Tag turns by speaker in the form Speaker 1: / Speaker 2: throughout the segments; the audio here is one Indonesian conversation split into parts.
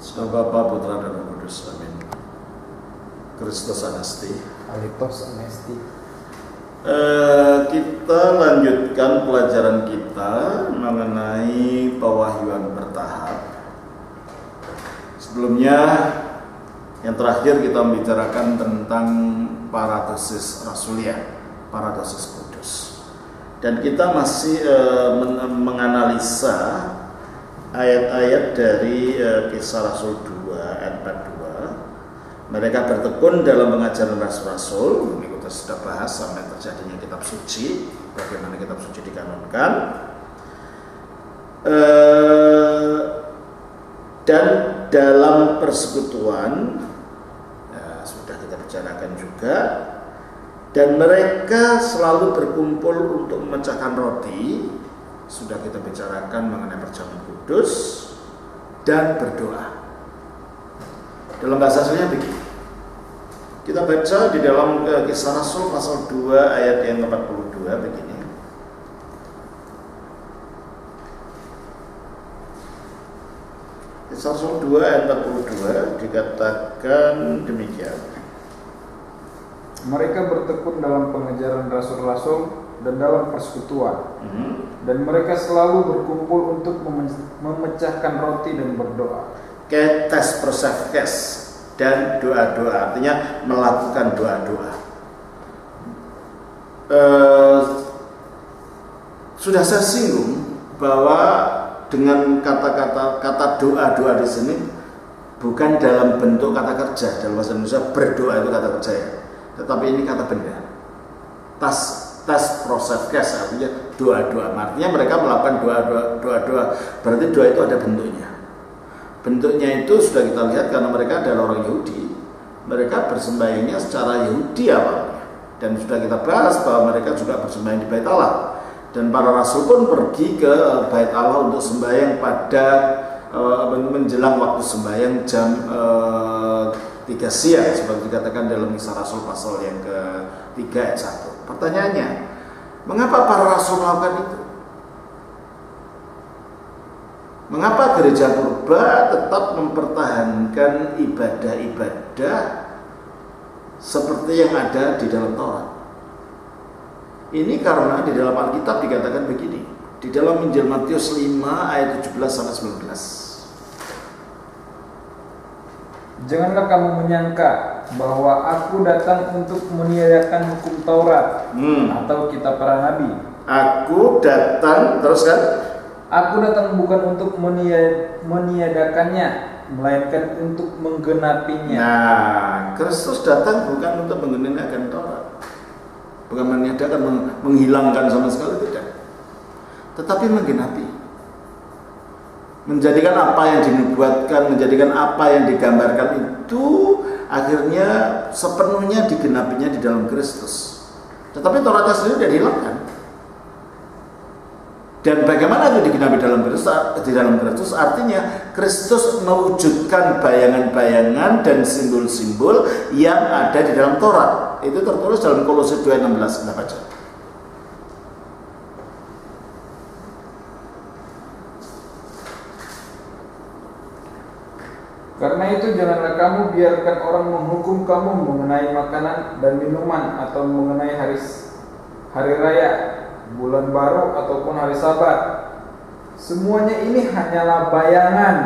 Speaker 1: Semoga Bapa, Putra dan Roh Kudus. Amin. Kristus Anesti.
Speaker 2: Alitos Anesti.
Speaker 1: Kita lanjutkan pelajaran kita mengenai pewahyuan bertahap. Sebelumnya, yang terakhir kita membicarakan tentang paradosis rasulia, paradosis kudus. Dan kita masih menganalisa ayat-ayat dari Kisah Rasul 2 ayat 42. Mereka bertekun dalam pengajaran rasul-rasul. Ini kita sudah bahas sampai terjadinya kitab suci, bagaimana kitab suci dikanonkan. Dan dalam persekutuan sudah kita bicarakan juga. Dan mereka selalu berkumpul untuk memecahkan roti. Sudah kita bicarakan mengenai perjamuan kudus dan berdoa. Dalam bahasa aslinya begini. Kita baca di dalam Kisah Rasul pasal 2 ayat yang ke-42 begini. Kisah Rasul 2 ayat 42 dikatakan demikian.
Speaker 2: Mereka bertekun dalam pengajaran rasul-rasul dan dalam persekutuan, dan mereka selalu berkumpul untuk memecahkan roti dan berdoa.
Speaker 1: Ketes prosefkes dan doa-doa, artinya melakukan doa-doa. Sudah saya singgung bahwa dengan kata doa-doa di sini bukan dalam bentuk kata kerja. Dalam bahasa Indonesia berdoa itu kata kerja ya, tetapi ini kata benda. Tas prosefkes artinya doa-doa. Artinya mereka melakukan doa-doa. Berarti doa itu ada bentuknya. Bentuknya itu sudah kita lihat karena mereka adalah orang Yahudi. Mereka bersembahyangnya secara Yahudi awalnya. Dan sudah kita bahas bahwa mereka juga bersembahyang di Bait Allah. Dan para rasul pun pergi ke Bait Allah untuk sembahyang pada menjelang waktu sembahyang jam 3 siang seperti dikatakan dalam Kisah Rasul pasal yang ke-3 ayat 1. Pertanyaannya, mengapa para rasul melakukan itu? Mengapa gereja purba tetap mempertahankan ibadah-ibadah seperti yang ada di dalam Taurat? Ini karena di dalam Alkitab dikatakan begini. Di dalam Injil Matius 5 ayat 17 sampai 19.
Speaker 2: Janganlah kamu menyangka bahwa aku datang untuk meniadakan hukum Taurat atau kitab para nabi.
Speaker 1: Aku datang, terus kan?
Speaker 2: Aku datang bukan untuk meniadakannya, melainkan untuk menggenapinya.
Speaker 1: Nah, Kristus datang bukan untuk menggenapi Taurat, bukan meniadakan, menghilangkan sama sekali, tidak, tetapi menggenapi. Menjadikan apa yang dinubuatkan, menjadikan apa yang digambarkan itu akhirnya sepenuhnya digenapinya di dalam Kristus. Tetapi Tauratnya sendiri sudah dihilangkan. Dan bagaimana itu digenapi di dalam Kristus? Artinya Kristus mewujudkan bayangan-bayangan dan simbol-simbol yang ada di dalam Taurat. Itu tertulis dalam Kolose 2:16. Kita baca.
Speaker 2: Karena itu janganlah kamu biarkan orang menghukum kamu mengenai makanan dan minuman, atau mengenai hari raya, bulan baru, ataupun hari Sabat. Semuanya ini hanyalah bayangan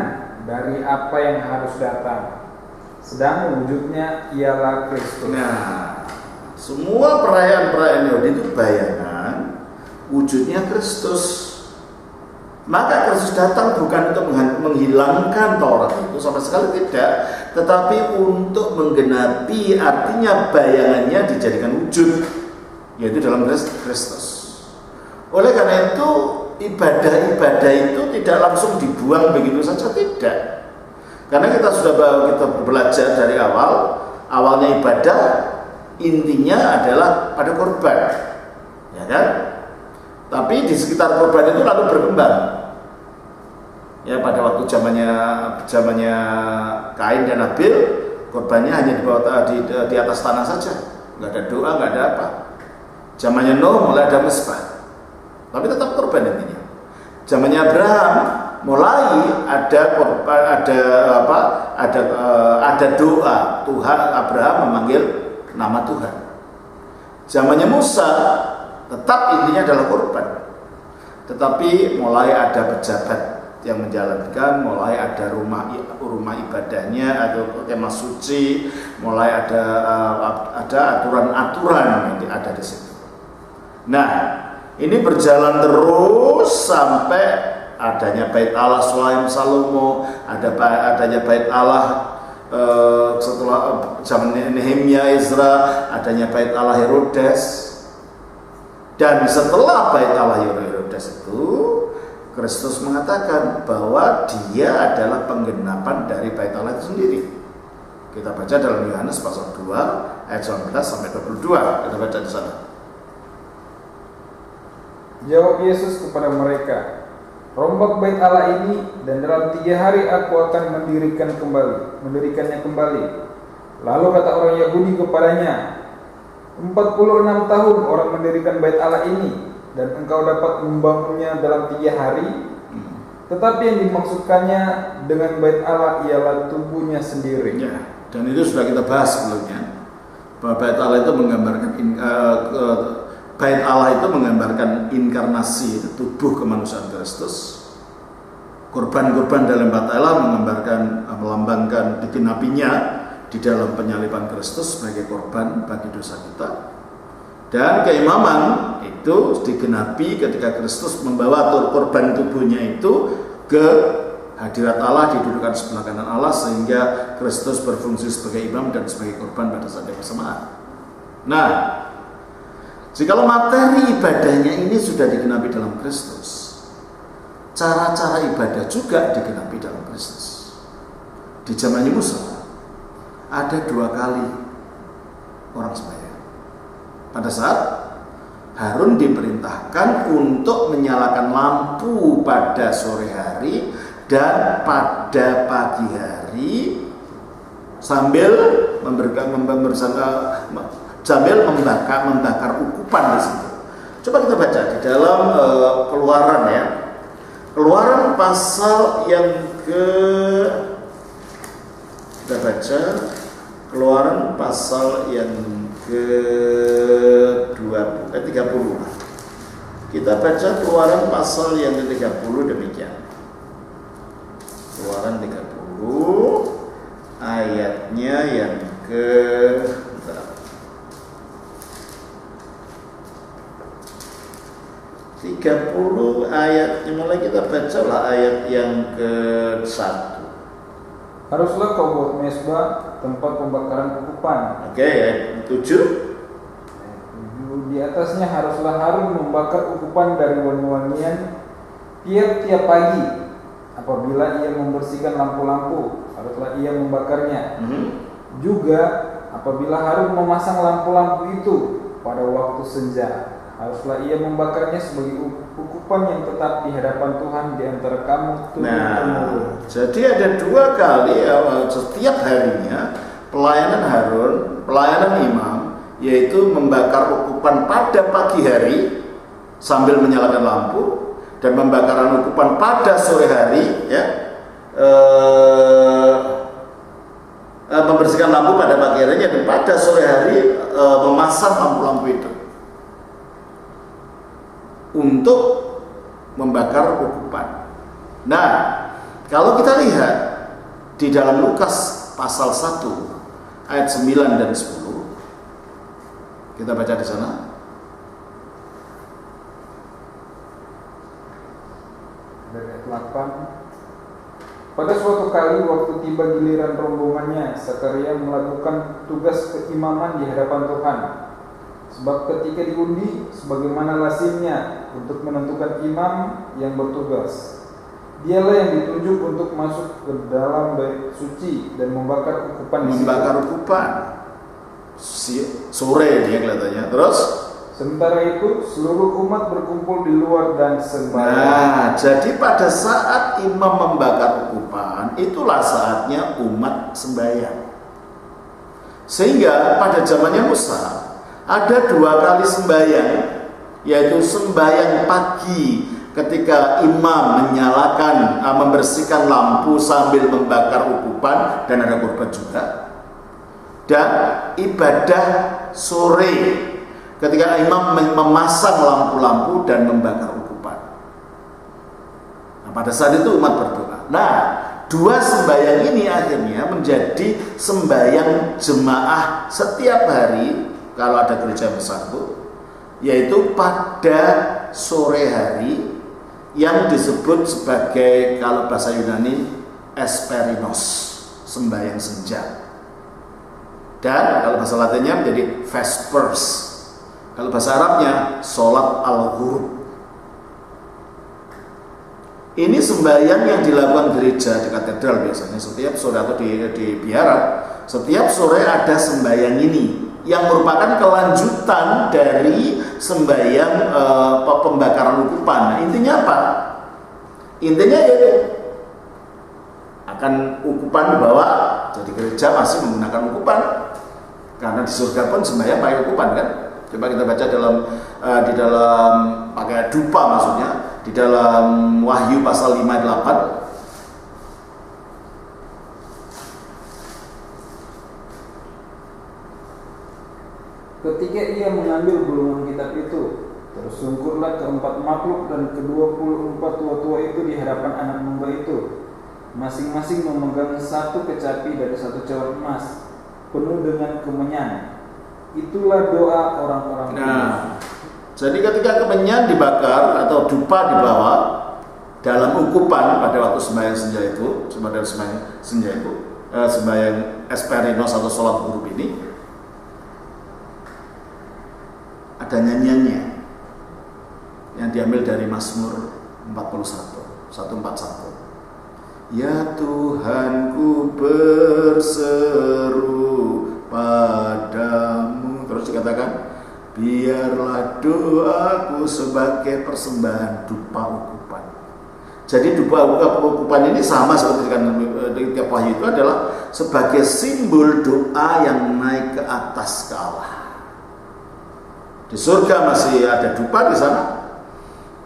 Speaker 2: dari apa yang harus datang, sedang wujudnya ialah Kristus.
Speaker 1: Nah, semua perayaan-perayaan Yahudi itu bayangan, wujudnya Kristus. Maka Kristus datang bukan untuk menghilangkan Taurat itu sama sekali tidak, tetapi untuk menggenapi, artinya bayangannya dijadikan wujud, yaitu dalam Kristus. Oleh karena itu ibadah-ibadah itu tidak langsung dibuang begitu saja, tidak. Karena kita belajar dari awalnya ibadah intinya adalah pada korban, ya kan? Tapi di sekitar korban itu lalu berkembang. Ya, pada waktu zamannya Kain dan Habil, korbannya hanya di atas tanah saja, nggak ada doa, nggak ada apa. Zamannya Nuh mulai ada mezbah, tapi tetap korban intinya. Zamannya Abraham mulai ada doa Tuhan, Abraham memanggil nama Tuhan. Zamannya Musa tetap intinya adalah korban, tetapi mulai ada pejabat yang menjalankan, mulai ada rumah ibadahnya atau kemah suci, mulai ada aturan-aturan yang ada di situ. Nah, ini berjalan terus sampai adanya Bait Allah Sulaim Salomo, adanya Bait Allah setelah zaman Nehemia Ezra, adanya Bait Allah Herodes. Dan setelah Bait Allah Herodes itu, Kristus mengatakan bahwa dia adalah penggenapan dari Bait Allah itu sendiri. Kita baca dalam Yohanes pasal 2 ayat 19 sampai 22. Kita baca di sana.
Speaker 2: Jawab Yesus kepada mereka, rombak Bait Allah ini, dan dalam 3 hari aku akan mendirikannya kembali. Lalu kata orang Yahudi kepadanya, 46 tahun orang mendirikan Bait Allah ini, dan engkau dapat membangunnya dalam 3 hari. Tetapi yang dimaksudkannya dengan Bait Allah ialah tubuhnya sendiri.
Speaker 1: Ya, dan itu sudah kita bahas sebelumnya, bahwa Bait Allah itu menggambarkan inkarnasi, tubuh kemanusiaan Kristus. Korban-korban dalam Bait Allah melambangkan digenapinya di dalam penyaliban Kristus sebagai korban bagi dosa kita. Dan keimaman itu digenapi ketika Kristus membawa korban tubuhnya itu ke hadirat Allah, didudukan sebelah kanan Allah, sehingga Kristus berfungsi sebagai imam dan sebagai korban pada saat yang bersamaan. Nah, jikalau materi ibadahnya ini sudah digenapi dalam Kristus, cara-cara ibadah juga digenapi dalam Kristus. Di zaman Musa ada 2 kali orang sembahyang. Pada saat Harun diperintahkan untuk menyalakan lampu pada sore hari dan pada pagi hari sambil membakar ukupan di situ. Coba kita baca di dalam Keluaran ya. Keluaran pasal yang kita baca Keluaran pasal yang ke-30. Kita baca Keluaran pasal yang ke-30 demikian. Keluaran 30 ayatnya yang ke 30 ayatnya, mulai kita baca lah ayat yang ke-1.
Speaker 2: Haruslah kau buat mezbah, tempat pembakaran ukupan.
Speaker 1: Oke, ayat 7.
Speaker 2: Di atasnya haruslah Harun membakar ukupan dari wangi-wangian tiap-tiap pagi. Apabila ia membersihkan lampu-lampu, haruslah ia membakarnya. Juga apabila Harun memasang lampu-lampu itu pada waktu senja, haruslah ia membakarnya sebagai ukupan yang tetap di hadapan Tuhan di antara kamu turun-temurun.
Speaker 1: Jadi ada 2 kali setiap harinya pelayanan Harun, pelayanan imam, yaitu membakar ukupan pada pagi hari sambil menyalakan lampu, dan pembakaran ukupan pada sore hari, ya, membersihkan lampu pada pagi harinya, dan pada sore hari memasang lampu-lampu itu untuk membakar ukupan. Nah, kalau kita lihat di dalam Lukas pasal 1 ayat 9 dan 10, kita baca di sana.
Speaker 2: Ayat 8. Pada suatu kali waktu tiba giliran rombongannya, Zakaria melakukan tugas keimaman di hadapan Tuhan. Sebab ketika diundi, sebagaimana lazimnya untuk menentukan imam yang bertugas, dialah yang ditunjuk untuk masuk ke dalam bait suci dan membakar ukupan. Sore dia kelihatannya. Terus sementara itu seluruh umat berkumpul di luar dan sembahyang.
Speaker 1: Nah, jadi pada saat imam membakar ukupan, itulah saatnya umat sembahyang. Sehingga pada zamannya Musa ada 2 kali sembahyang, yaitu sembahyang pagi ketika imam menyalakan, membersihkan lampu sambil membakar ukupan dan ada kurban juga. Dan ibadah sore ketika imam memasang lampu-lampu dan membakar ukupan. Nah, pada saat itu umat berdoa. Nah, dua sembahyang ini akhirnya menjadi sembahyang jemaah setiap hari kalau ada gereja bersambut, yaitu pada sore hari yang disebut sebagai, kalau bahasa Yunani, esperinos, sembahyang senja. Dan kalau bahasa Latinnya menjadi vespers. Kalau bahasa Arabnya sholat al-ghurub. Ini sembahyang yang dilakukan gereja di katedral biasanya setiap sore, atau di biara. Setiap sore ada sembahyang ini yang merupakan kelanjutan dari sembahyang pembakaran ukupan. Nah, intinya apa? Intinya yaitu akan ukupan dibawa. Jadi gereja masih menggunakan ukupan karena di surga pun sembahyang pakai ukupan kan. Coba kita baca di dalam pakai dupa, maksudnya di dalam Wahyu pasal 5:8.
Speaker 2: Ketika ia mengambil gulungan kitab itu, tersungkurlah keempat makhluk dan ke-24 tua-tua itu di hadapan anak domba itu, masing-masing memegang satu kecapi dari satu cawan emas penuh dengan kemenyan. Itulah doa orang-orang.
Speaker 1: Nah, jadi ketika kemenyan dibakar atau dupa dibawa dalam ukupan pada waktu sembahyang senja itu, sembahyang esperinos atau sholat ghurub ini, ada nyanyiannya yang diambil dari Mazmur 141. Ya Tuhanku berseru padamu. Terus dikatakan, biarlah doaku sebagai persembahan dupa ukupan. Jadi dupa ukupan ini sama seperti di tiap wahyu itu adalah sebagai simbol doa yang naik ke atas ke Allah. Di surga masih ada dupa di sana.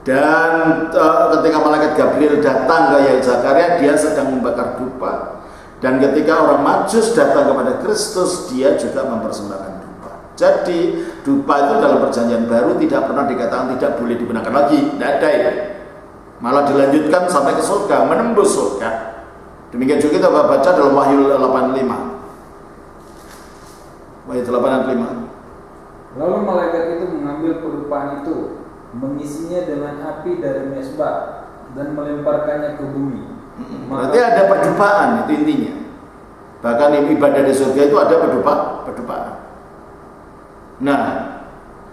Speaker 1: Dan ketika malaikat Gabriel datang ke Zakaria, dia sedang membakar dupa. Dan ketika orang Majus datang kepada Kristus, dia juga mempersembahkan dupa. Jadi dupa itu dalam perjanjian baru tidak pernah dikatakan tidak boleh digunakan lagi. Tidak ada itu. Malah dilanjutkan sampai ke surga, menembus surga. Demikian juga kita baca dalam Wahyu 85. Wahyu 85.
Speaker 2: Lalu malaikat itu mengambil pedupaan itu, mengisinya dengan api dari mesbah dan melemparkannya ke bumi.
Speaker 1: Berarti ada perdupaan, itu intinya. Bahkan ibadah di surga itu ada perdupaan. Nah,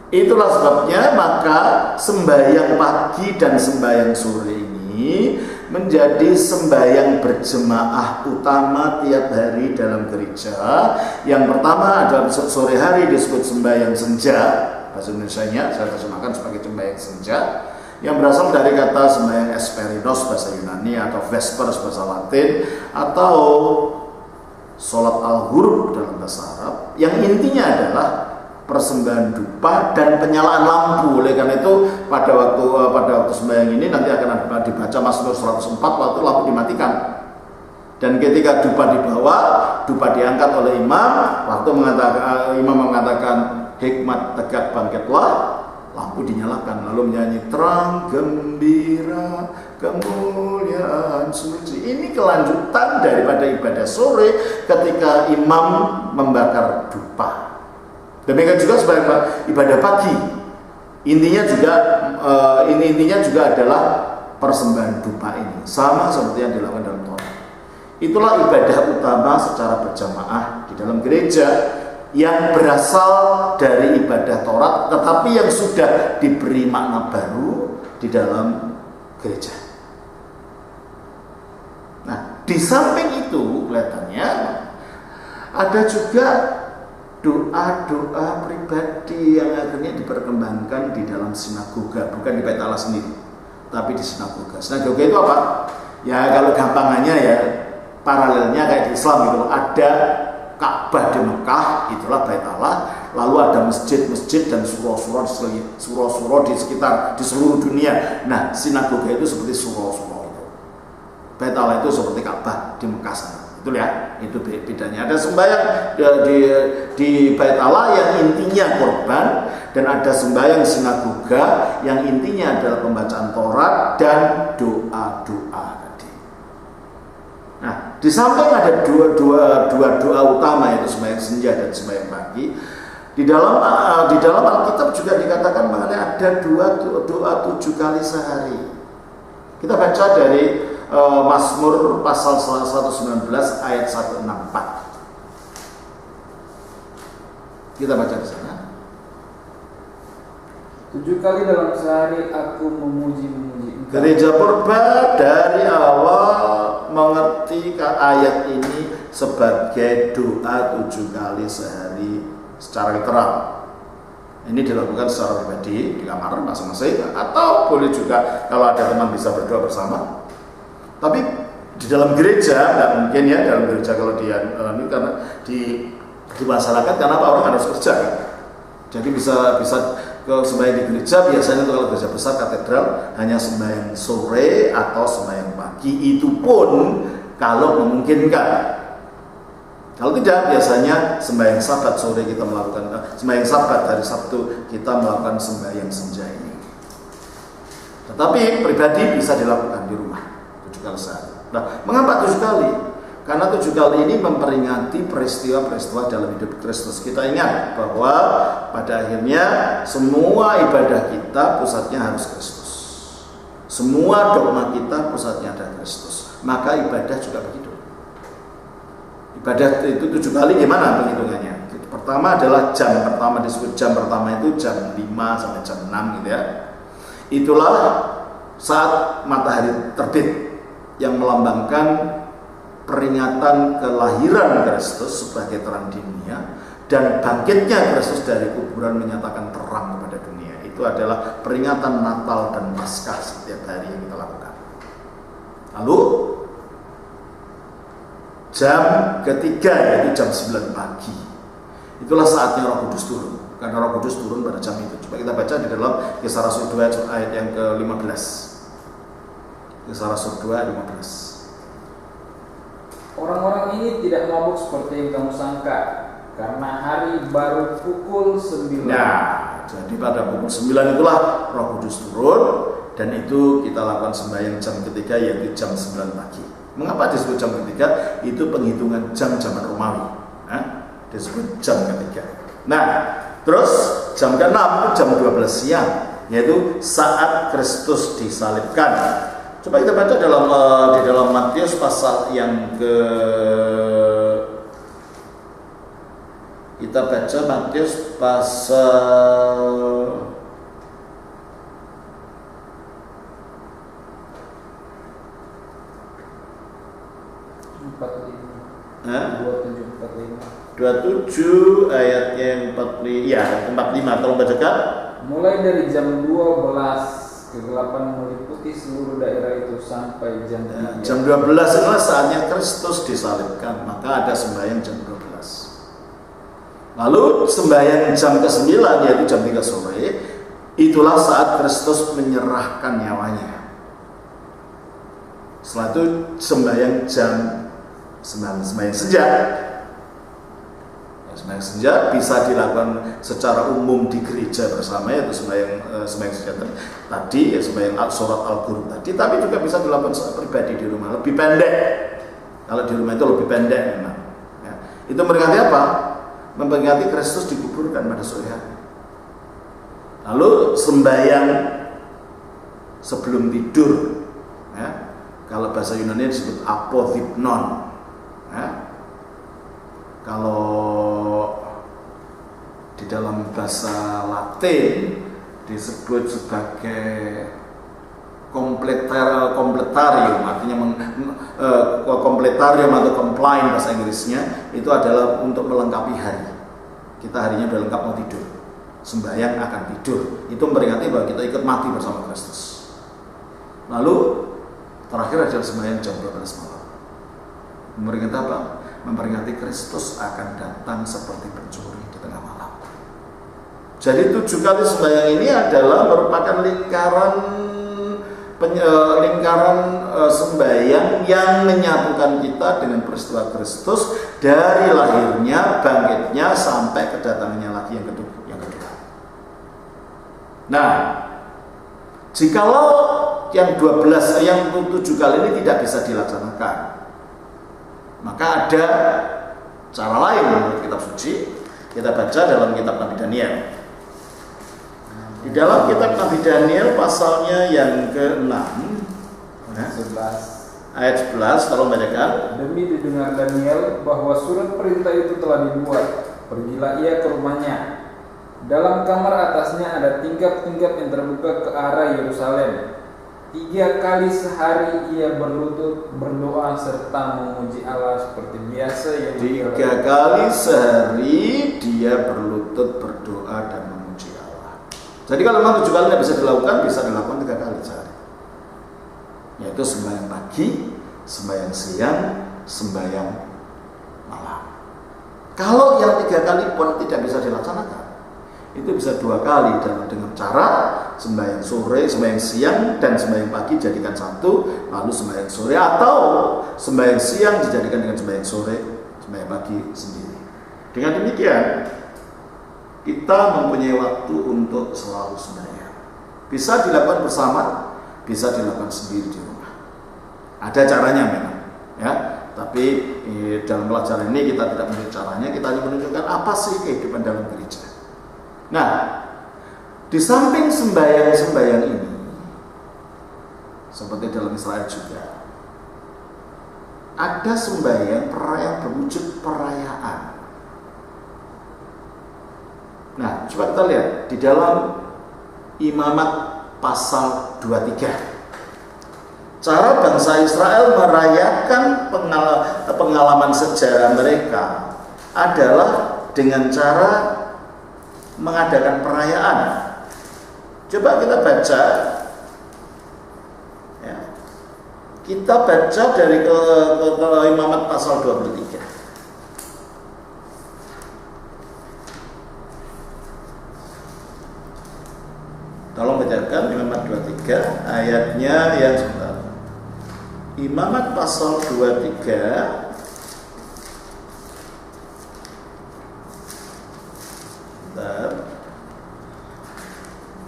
Speaker 1: itulah sebabnya maka sembahyang pagi dan sembahyang sore ini menjadi sembahyang berjemaah utama tiap hari dalam gereja. Yang pertama adalah sore hari disebut sembahyang senja, bahasa Indonesianya saya terjemahkan sebagai sembahyang senja, yang berasal dari kata sembahyang esperinos bahasa Yunani atau vespers bahasa Latin, atau sholat al-ghurub dalam bahasa Arab, yang intinya adalah persembahan dupa dan penyalaan lampu. Oleh karena itu pada waktu sembahyang ini nanti akan dibaca Mazmur 104 waktu lampu dimatikan. Dan ketika dupa dibawa, dupa diangkat oleh imam, waktu imam mengatakan hikmat tegak bangkitlah, lampu dinyalakan, lalu menyanyi terang gembira kemuliaan suci. Ini kelanjutan daripada ibadah sore ketika imam membakar dupa. Demikian juga sebagai ibadah pagi. Intinya juga adalah persembahan dupa ini, sama seperti yang dilakukan dalam Torah. Itulah ibadah utama secara berjamaah di dalam gereja yang berasal dari ibadah Torah, tetapi yang sudah diberi makna baru di dalam gereja. Nah, di samping itu kelihatannya ada juga doa-doa pribadi yang akhirnya diperkembangkan di dalam sinagoga, bukan di Bait Allah sendiri, tapi di sinagoga. Sinagoga itu apa? Ya kalau gampangannya ya paralelnya kayak di Islam gitu, ada Ka'bah di Mekah, itulah Bait Allah. lalu ada masjid-masjid dan surau-surau di sekitar, di seluruh dunia. Nah, sinagoga itu seperti surau-surau itu. Bait Allah itu seperti Ka'bah di Mekah sana. Itu ya, itu bedanya. Ada sembahyang di Bait Allah yang intinya korban, dan ada sembahyang sinagoga yang intinya adalah pembacaan Taurat dan doa-doa tadi. Nah, di samping ada dua doa utama, yaitu sembahyang senja dan sembahyang pagi. Di dalam Alkitab juga dikatakan mengenai ada doa 7 kali sehari. Kita baca dari Mazmur pasal 119 ayat 164. Kita baca di sana.
Speaker 2: 7 kali dalam sehari aku memuji Engkau.
Speaker 1: Gereja Purba dari awal mengerti ayat ini sebagai doa 7 kali sehari secara literal. Ini dilakukan secara pribadi di kamar masing-masing, atau boleh juga kalau ada teman bisa berdoa bersama. Tapi di dalam gereja nggak mungkin ya, dalam gereja kalau dia ini karena di masyarakat, karena orang harus kerja kan. Jadi bisa ke sembahyang di gereja, biasanya kalau gereja besar katedral hanya sembahyang sore atau sembahyang pagi, itu pun kalau memungkinkan. Kalau tidak, biasanya sembahyang Sabat sore kita melakukan, sembahyang Sabat hari Sabtu kita melakukan sembahyang senja ini. Tetapi pribadi bisa dilakukan di rumah 7 kali sehari. Nah, mengapa 7 kali? Karena 7 kali ini memperingati peristiwa-peristiwa dalam hidup Kristus. Kita ingat bahwa pada akhirnya semua ibadah kita pusatnya harus Kristus. Semua dogma kita pusatnya ada Kristus. Maka ibadah juga begitu. Ibadah itu 7 kali gimana penghitungannya? Pertama adalah jam pertama, disebut jam pertama itu jam 5 sampai jam 6 gitu ya. Itulah saat matahari terbit yang melambangkan peringatan kelahiran Kristus sebagai terang dunia, dan bangkitnya Kristus dari kuburan menyatakan terang kepada dunia. Itu adalah peringatan Natal dan Paskah setiap hari yang kita lakukan. Lalu jam ketiga, yaitu jam 9 pagi, itulah saatnya Roh Kudus turun. Karena Roh Kudus turun pada jam itu. Coba kita baca di dalam Kisah Rasul 2 ayat yang ke-15. Kisah Rasul 2 ayat 15.
Speaker 2: Orang-orang ini tidak mabuk seperti yang kamu sangka, karena hari baru pukul 9.
Speaker 1: Nah, jadi pada pukul 9 itulah Roh Kudus turun, dan itu kita lakukan sembahyang jam ketiga, yaitu jam 9 pagi. Mengapa disebut jam ketiga? Itu penghitungan jam zaman Romawi. Disebut jam ketiga. Nah, terus jam ke-6 itu jam 12 siang, yaitu saat Kristus disalibkan. Coba kita baca di dalam Matius pasal yang kita baca Matius pasal 27 ayat yang 45. Ya, 45. Tolong bacakan.
Speaker 2: Mulai dari jam 12 kegelapan meliputi seluruh daerah itu sampai jam 3.
Speaker 1: Jam 12 adalah saatnya Kristus disalibkan, maka ada sembahyang jam 12. Lalu sembahyang jam ke-9, yaitu jam 3 sore, itulah saat Kristus menyerahkan nyawanya. Setelah itu sembahyang jam 9, sembahyang senja. Sembahyang senja bisa dilakukan secara umum di gereja bersama, yaitu sembahyang senja tadi, ya sembahyang surat Al-Qur'an tadi, tapi juga bisa dilakukan secara pribadi di rumah, lebih pendek. Kalau di rumah itu lebih pendek memang. Ya. Itu memperingati apa? Memperingati Kristus dikuburkan pada sore hari. Lalu sembahyang sebelum tidur, ya. Kalau bahasa Yunani disebut apothipnon. Ya. Kalau di dalam bahasa Latin disebut sebagai completarium, artinya completarium atau compline bahasa Inggrisnya, itu adalah untuk melengkapi hari. Kita harinya udah lengkap mau tidur, sembahyang akan tidur, itu memperingati bahwa kita ikut mati bersama Kristus. Lalu terakhir adalah sembahyang jam 12 malam. Memperingati apa? Memperingati Kristus akan datang seperti pencuri di tengah malam. Jadi 7 kali sembahyang ini adalah merupakan lingkaran sembahyang yang menyatukan kita dengan peristiwa Kristus dari lahirnya, bangkitnya sampai kedatangannya lagi yang kedua. Nah, jikalau yang 7 kali ini tidak bisa dilaksanakan, maka ada cara lain menurut kitab suci. Kita baca dalam kitab Nabi Daniel. Di dalam kitab Nabi Daniel pasalnya yang ke-6 ayat 11, tolong bacakan.
Speaker 2: Demi didengar Daniel bahwa surat perintah itu telah dibuat, pergilah ia ke rumahnya. Dalam kamar atasnya ada tingkap-tingkap yang terbuka ke arah Yerusalem. 3 kali sehari ia berlutut berdoa serta memuji Allah seperti biasa yang
Speaker 1: 3 kali sehari dia berlutut berdoa dan memuji Allah. Jadi kalau memang 7 kali tidak bisa dilakukan 3 kali sehari. Yaitu sembahyang pagi, sembahyang siang, sembahyang malam. Kalau yang 3 kali pun tidak bisa dilaksanakan, itu bisa 2 kali dengan cara sembahyang sore, sembahyang siang, dan sembahyang pagi jadikan satu, lalu sembahyang sore, atau sembahyang siang dijadikan dengan sembahyang sore, sembahyang pagi sendiri. Dengan demikian kita mempunyai waktu untuk selalu sembahyang. Bisa dilakukan bersama, bisa dilakukan sendiri di rumah. Ada caranya memang, ya. Tapi dalam pelajaran ini kita tidak menunjukkan caranya, kita hanya menunjukkan apa sih kehidupan dalam gereja. Nah, di samping sembahyang-sembahyang ini, seperti dalam Israel juga, ada sembahyang perayaan berwujud perayaan. Nah, coba kita lihat di dalam Imamat pasal 23. Cara bangsa Israel merayakan pengalaman sejarah mereka adalah dengan cara mengadakan perayaan. Coba kita baca, ya. Kita baca dari ke Imamat pasal 23. Tolong bacakan Imamat 23 ayatnya yang sebentar. Imamat pasal 23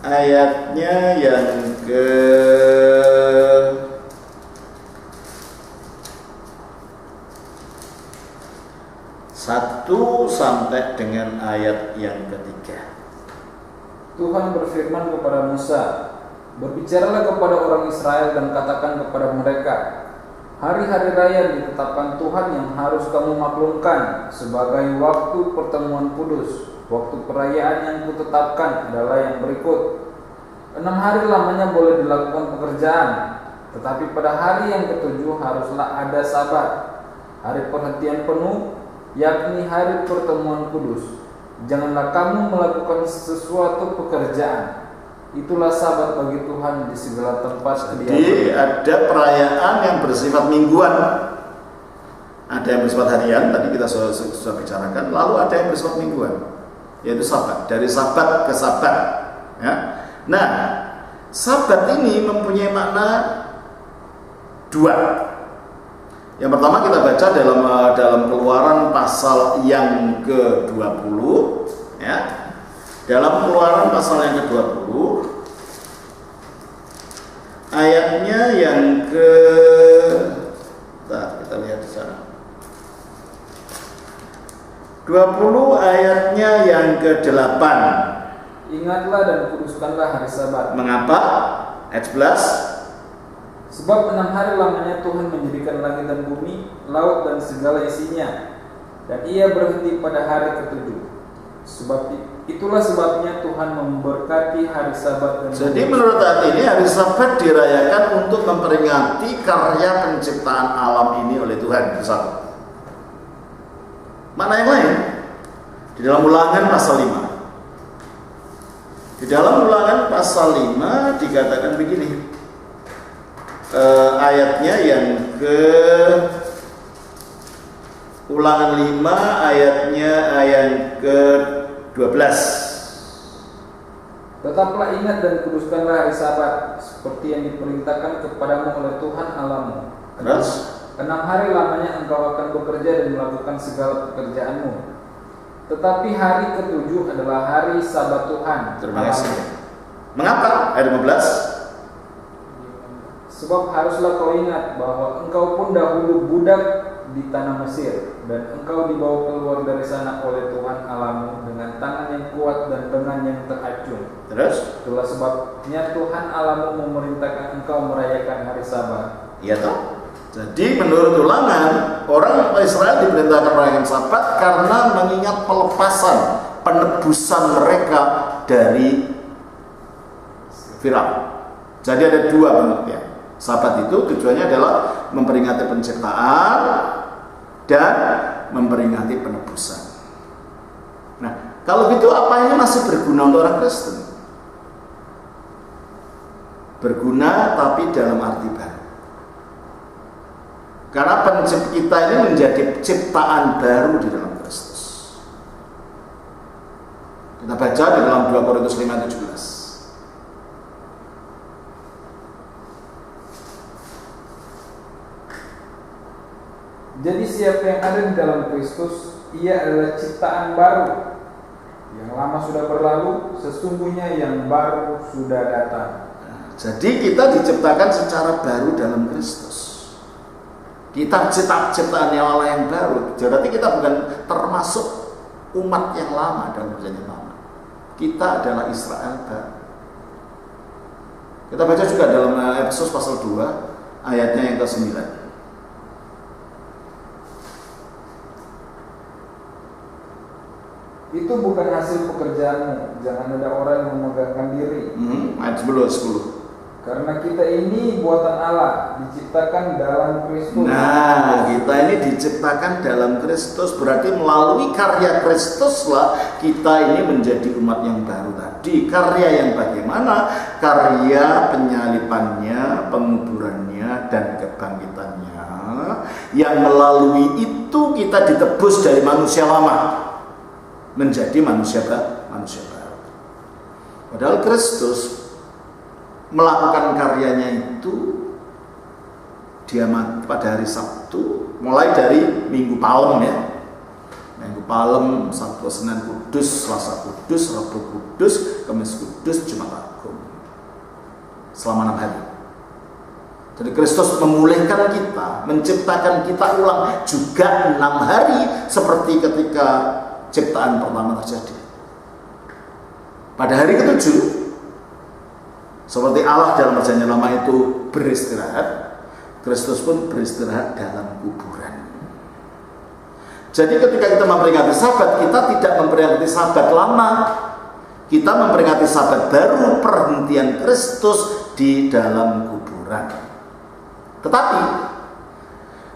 Speaker 1: ayatnya yang ke 1 sampai dengan ayat yang ketiga.
Speaker 2: Tuhan berfirman kepada Musa, berbicaralah kepada orang Israel dan katakan kepada mereka, hari-hari raya ditetapkan Tuhan yang harus kamu maklumkan sebagai waktu pertemuan kudus. Waktu perayaan yang kutetapkan adalah yang berikut. 6 hari lamanya boleh dilakukan pekerjaan, tetapi pada hari yang ke-7 haruslah ada Sabat, hari perhentian penuh, yakni hari pertemuan kudus. Janganlah kamu melakukan sesuatu pekerjaan. Itulah Sabat bagi Tuhan di segala tempat kediaman.
Speaker 1: Jadi ada perayaan yang bersifat mingguan, ada yang bersifat harian, tadi kita sudah bicarakan. Lalu ada yang bersifat mingguan, yaitu Sabat, dari Sabat ke Sabat, ya. Nah, Sabat ini mempunyai makna 2. Yang pertama kita baca dalam Keluaran pasal yang ke-20, ya. Dalam Keluaran pasal yang ke-20 ayatnya yang kita lihat di sana. 20 ayatnya yang ke-8.
Speaker 2: Ingatlah dan kuduskanlah hari Sabat.
Speaker 1: Mengapa? Ayat 11.
Speaker 2: Sebab 6 hari lamanya Tuhan menjadikan langit dan bumi, laut dan segala isinya, dan ia berhenti pada hari ke-7. Sebab itulah sebabnya Tuhan memberkati hari Sabat dan
Speaker 1: jadi menurut hati ini hari Sabat dirayakan untuk memperingati karya penciptaan alam ini oleh Tuhan. Satu. Mana yang lain? Di dalam Ulangan pasal 5. Di dalam Ulangan pasal 5 dikatakan begini. Ayatnya yang ke Ulangan 5 ayatnya ayat ke 12.
Speaker 2: Tetaplah ingat dan kuduskanlah hari Sabat seperti yang diperintahkan kepadamu oleh Tuhan Allahmu.
Speaker 1: Terus
Speaker 2: 6 hari lamanya engkau akan bekerja dan melakukan segala pekerjaanmu. Tetapi hari ke-7 adalah hari Sabat Tuhan.
Speaker 1: terima kasih. Mengapa? Ayat 15.
Speaker 2: Sebab haruslah kau ingat bahwa engkau pun dahulu budak di tanah Mesir, dan engkau dibawa keluar dari sana oleh Tuhan Allahmu dengan tangan yang kuat dan tangan yang teracung.
Speaker 1: Terus?
Speaker 2: Itulah sebabnya Tuhan Allahmu memerintahkan engkau merayakan hari Sabat.
Speaker 1: Iya toh? Jadi menurut Ulangan, orang Israel diperintahkan merayakan Sabat karena mengingat pelepasan, penebusan mereka dari Firaun. Jadi ada dua pengertian. Sabat itu tujuannya adalah memperingati penciptaan dan memperingati penebusan. Nah, kalau gitu apa ini masih berguna untuk orang Kristen? Berguna tapi dalam arti baru. Karena kita ini menjadi ciptaan baru di dalam Kristus. Kita baca di dalam 2 Korintus 5:17.
Speaker 2: Jadi siapa yang ada di dalam Kristus, ia adalah ciptaan baru. Yang lama sudah berlalu, sesungguhnya yang baru sudah datang.
Speaker 1: Jadi kita diciptakan secara baru dalam Kristus. Kita ciptaan Allah yang baru. Berarti kita bukan termasuk umat yang lama dalam perjanjian lama. Kita adalah Israel baru. Kita baca juga dalam Efesus pasal 2 ayatnya yang ke-9.
Speaker 2: Itu bukan hasil pekerjaanmu. Jangan ada orang yang memegahkan diri.
Speaker 1: Ayat 10.
Speaker 2: Karena kita ini buatan Allah, diciptakan dalam Kristus.
Speaker 1: Nah, kita ini diciptakan dalam Kristus, berarti melalui karya Kristuslah kita ini menjadi umat yang baru tadi. Karya yang bagaimana? Karya penyalipannya, penguburannya, dan kebangkitannya. Yang melalui itu kita ditebus dari manusia lama menjadi manusia baru. Padahal Kristus melakukan karyanya itu dia pada hari Sabtu, mulai dari Minggu Palem ya. Minggu Palem, Sabtu, Senin Kudus, Selasa Kudus, Rabu Kudus, Kamis Kudus, Jumat Agung. Selama 6 hari. Jadi Kristus memulihkan kita, menciptakan kita ulang juga 6 hari seperti ketika ciptaan pertama terjadi. Pada hari ke-7, seperti Allah dalam perjanjian lama itu beristirahat, Kristus pun beristirahat dalam kuburan. Jadi ketika kita memperingati Sabat, kita tidak memperingati Sabat lama, kita memperingati Sabat baru, perhentian Kristus di dalam kuburan. Tetapi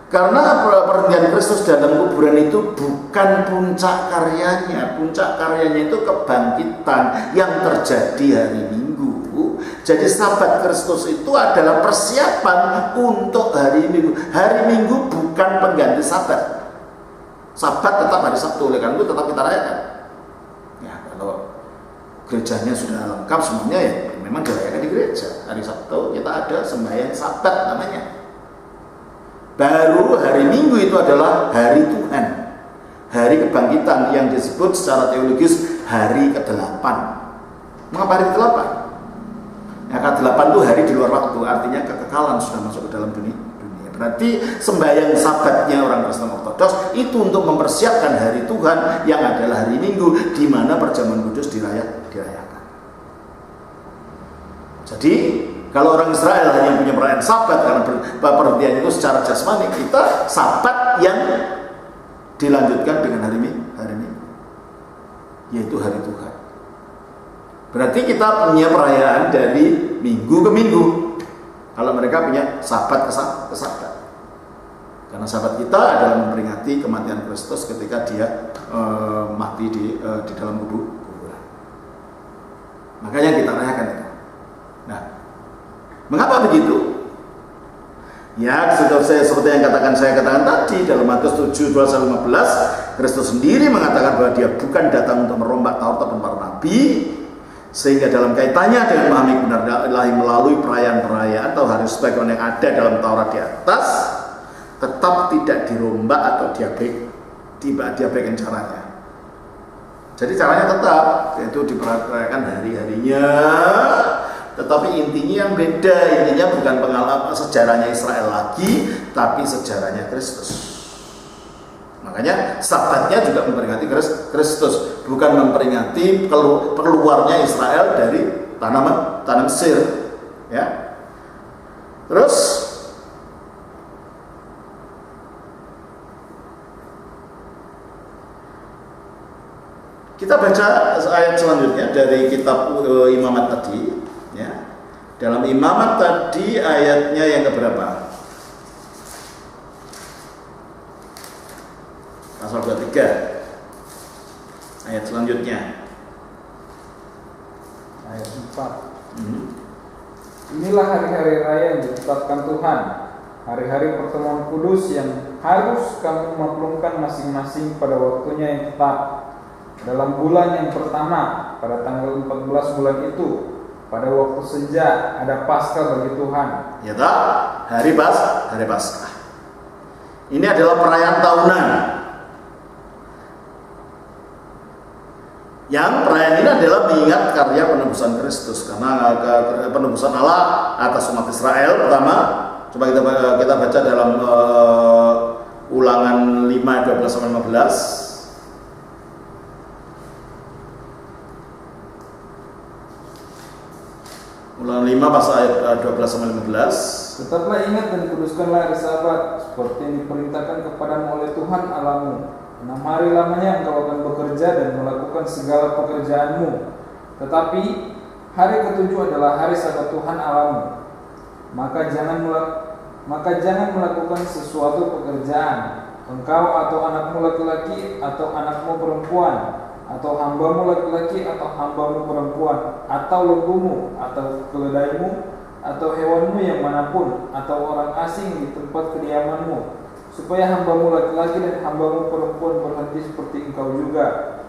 Speaker 1: karena perhentian Kristus dalam kuburan itu bukan puncak karyanya. Puncak karyanya itu kebangkitan yang terjadi hari Minggu. Jadi Sabat Kristus itu adalah persiapan untuk hari Minggu. Hari Minggu bukan pengganti Sabat. Sabat tetap hari Sabtu, oleh karena itu tetap kita rayakan. Ya, kalau gerejanya sudah lengkap semuanya ya memang dirayakan di gereja. Hari Sabtu kita ada sembahyang Sabat namanya. Baru hari Minggu itu adalah hari Tuhan, hari kebangkitan yang disebut secara teologis hari ke-8. Mengapa hari ke-8? Ya, ke-8 itu hari di luar waktu, artinya kekekalan sudah masuk ke dalam dunia. Berarti sembahyang Sabatnya orang Kristen Ortodoks itu untuk mempersiapkan hari Tuhan yang adalah hari Minggu, di mana perjamuan kudus dirayakan. Jadi kalau orang Israel hanya punya perayaan Sabat karena perhentian itu secara jasmani, kita Sabat yang dilanjutkan dengan hari Minggu, yaitu hari Tuhan. Berarti kita punya perayaan dari minggu ke minggu. Kalau mereka punya Sabat ke Sabat. Karena Sabat kita adalah memperingati kematian Kristus ketika dia mati di dalam kuburan. Makanya kita rayakan itu. Nah, mengapa begitu? Ya, seperti yang saya katakan tadi dalam Matius 7:12-15, Kristus sendiri mengatakan bahwa dia bukan datang untuk merombak Taurat dan para nabi, Sehingga dalam kaitannya dengan memahami benar ilahi melalui perayaan-perayaan atau hari sebagaimana yang ada dalam Taurat di atas, tetap tidak dirombak atau diabaikan caranya. Jadi caranya tetap, yaitu diperhatikan hari-harinya, tetapi intinya yang beda. Intinya bukan pengalaman sejarahnya Israel lagi, tapi sejarahnya Kristus. Makanya Sabatnya juga memperingati Kristus, bukan memperingati keluarnya Israel dari tanah Mesir. Ya. Terus kita baca ayat selanjutnya dari kitab Imamat tadi. Ya. Dalam Imamat tadi ayatnya yang keberapa? Pasal 23 ayat selanjutnya,
Speaker 2: ayat 4. Inilah hari-hari raya yang ditetapkan Tuhan, hari-hari pertemuan kudus yang harus kamu maklumkan masing-masing pada waktunya yang tetap. Dalam bulan yang pertama, pada tanggal 14 bulan itu, pada waktu senja ada Paskah bagi Tuhan.
Speaker 1: Ya tak? Hari Paskah. Ini adalah perayaan tahunan. Yang perayaan ini adalah mengingat karya penebusan Kristus, karena penebusan Allah atas umat Israel pertama. Coba kita baca dalam Ulangan 5 12-15. Ulangan 5 pasal ayat 12-15.
Speaker 2: Tetaplah ingat dan kuduskanlah hari Sabat seperti yang diperintahkan kepadamu oleh Tuhan Allahmu. 6 hari lamanya engkau akan bekerja dan melakukan segala pekerjaanmu. Tetapi hari ketujuh adalah hari Sabat Tuhan Allahmu. Maka jangan melakukan sesuatu pekerjaan, engkau atau anakmu laki-laki atau anakmu perempuan, atau hambamu laki-laki atau hambamu perempuan, atau lembumu atau keledaimu, atau hewanmu yang manapun, atau orang asing di tempat kediamanmu, supaya hambamu laki-laki dan hambamu perempuan berhenti seperti engkau juga.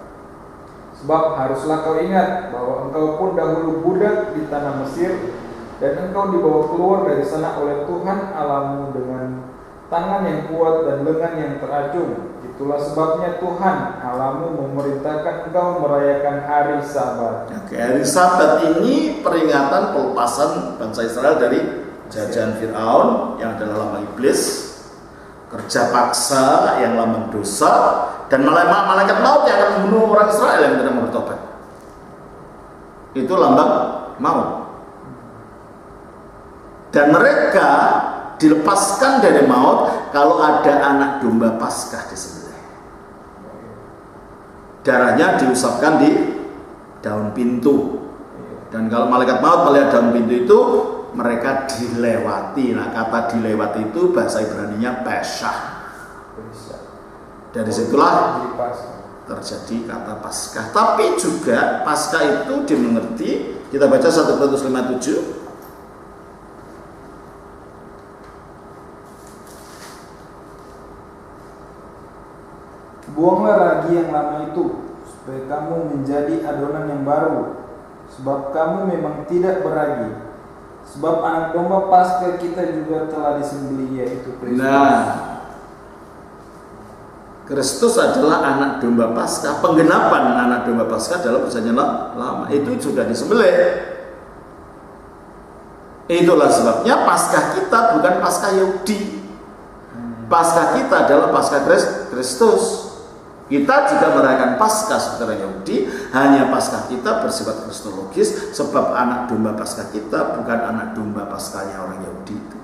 Speaker 2: Sebab haruslah kau ingat bahwa engkau pun dahulu budak di tanah Mesir, dan engkau dibawa keluar dari sana oleh Tuhan Allahmu dengan tangan yang kuat dan lengan yang teracung. Itulah sebabnya Tuhan Allahmu memerintahkan engkau merayakan hari Sabat.
Speaker 1: Oke, hari Sabat ini peringatan pelepasan bangsa Israel dari jajahan Firaun yang adalah lambang iblis, kerja paksa yang lambang dosa, dan malaikat maut yang akan membunuh orang Israel yang tidak mau bertobat. Itu lambang maut. Dan mereka dilepaskan dari maut kalau ada anak domba Paskah disembelih. Darahnya diusapkan di daun pintu. Dan kalau malaikat maut melihat daun pintu itu, mereka dilewati. Nah, kata dilewati itu bahasa Ibraninya Pesah. Dari situlah terjadi kata Paskah. Tapi juga Paskah itu dimengerti, kita baca 1 Korintus 5:7.
Speaker 2: Buanglah ragi yang lama itu, supaya kamu menjadi adonan yang baru, sebab kamu memang tidak beragi. Sebab anak domba Paskah kita juga telah disembelih, yaitu Kristus.
Speaker 1: Nah, Kristus adalah anak domba Paskah. Penggenapan anak domba Paskah dalam perjanjian lama itu sudah disembelih. Itulah sebabnya Paskah kita bukan Paskah Yahudi. Paskah kita adalah Paskah Kristus. Kita juga merayakan Paskah secara Yahudi, hanya Paskah kita bersifat kristologis, sebab anak domba Paskah kita bukan anak domba Paskahnya orang Yahudi itu.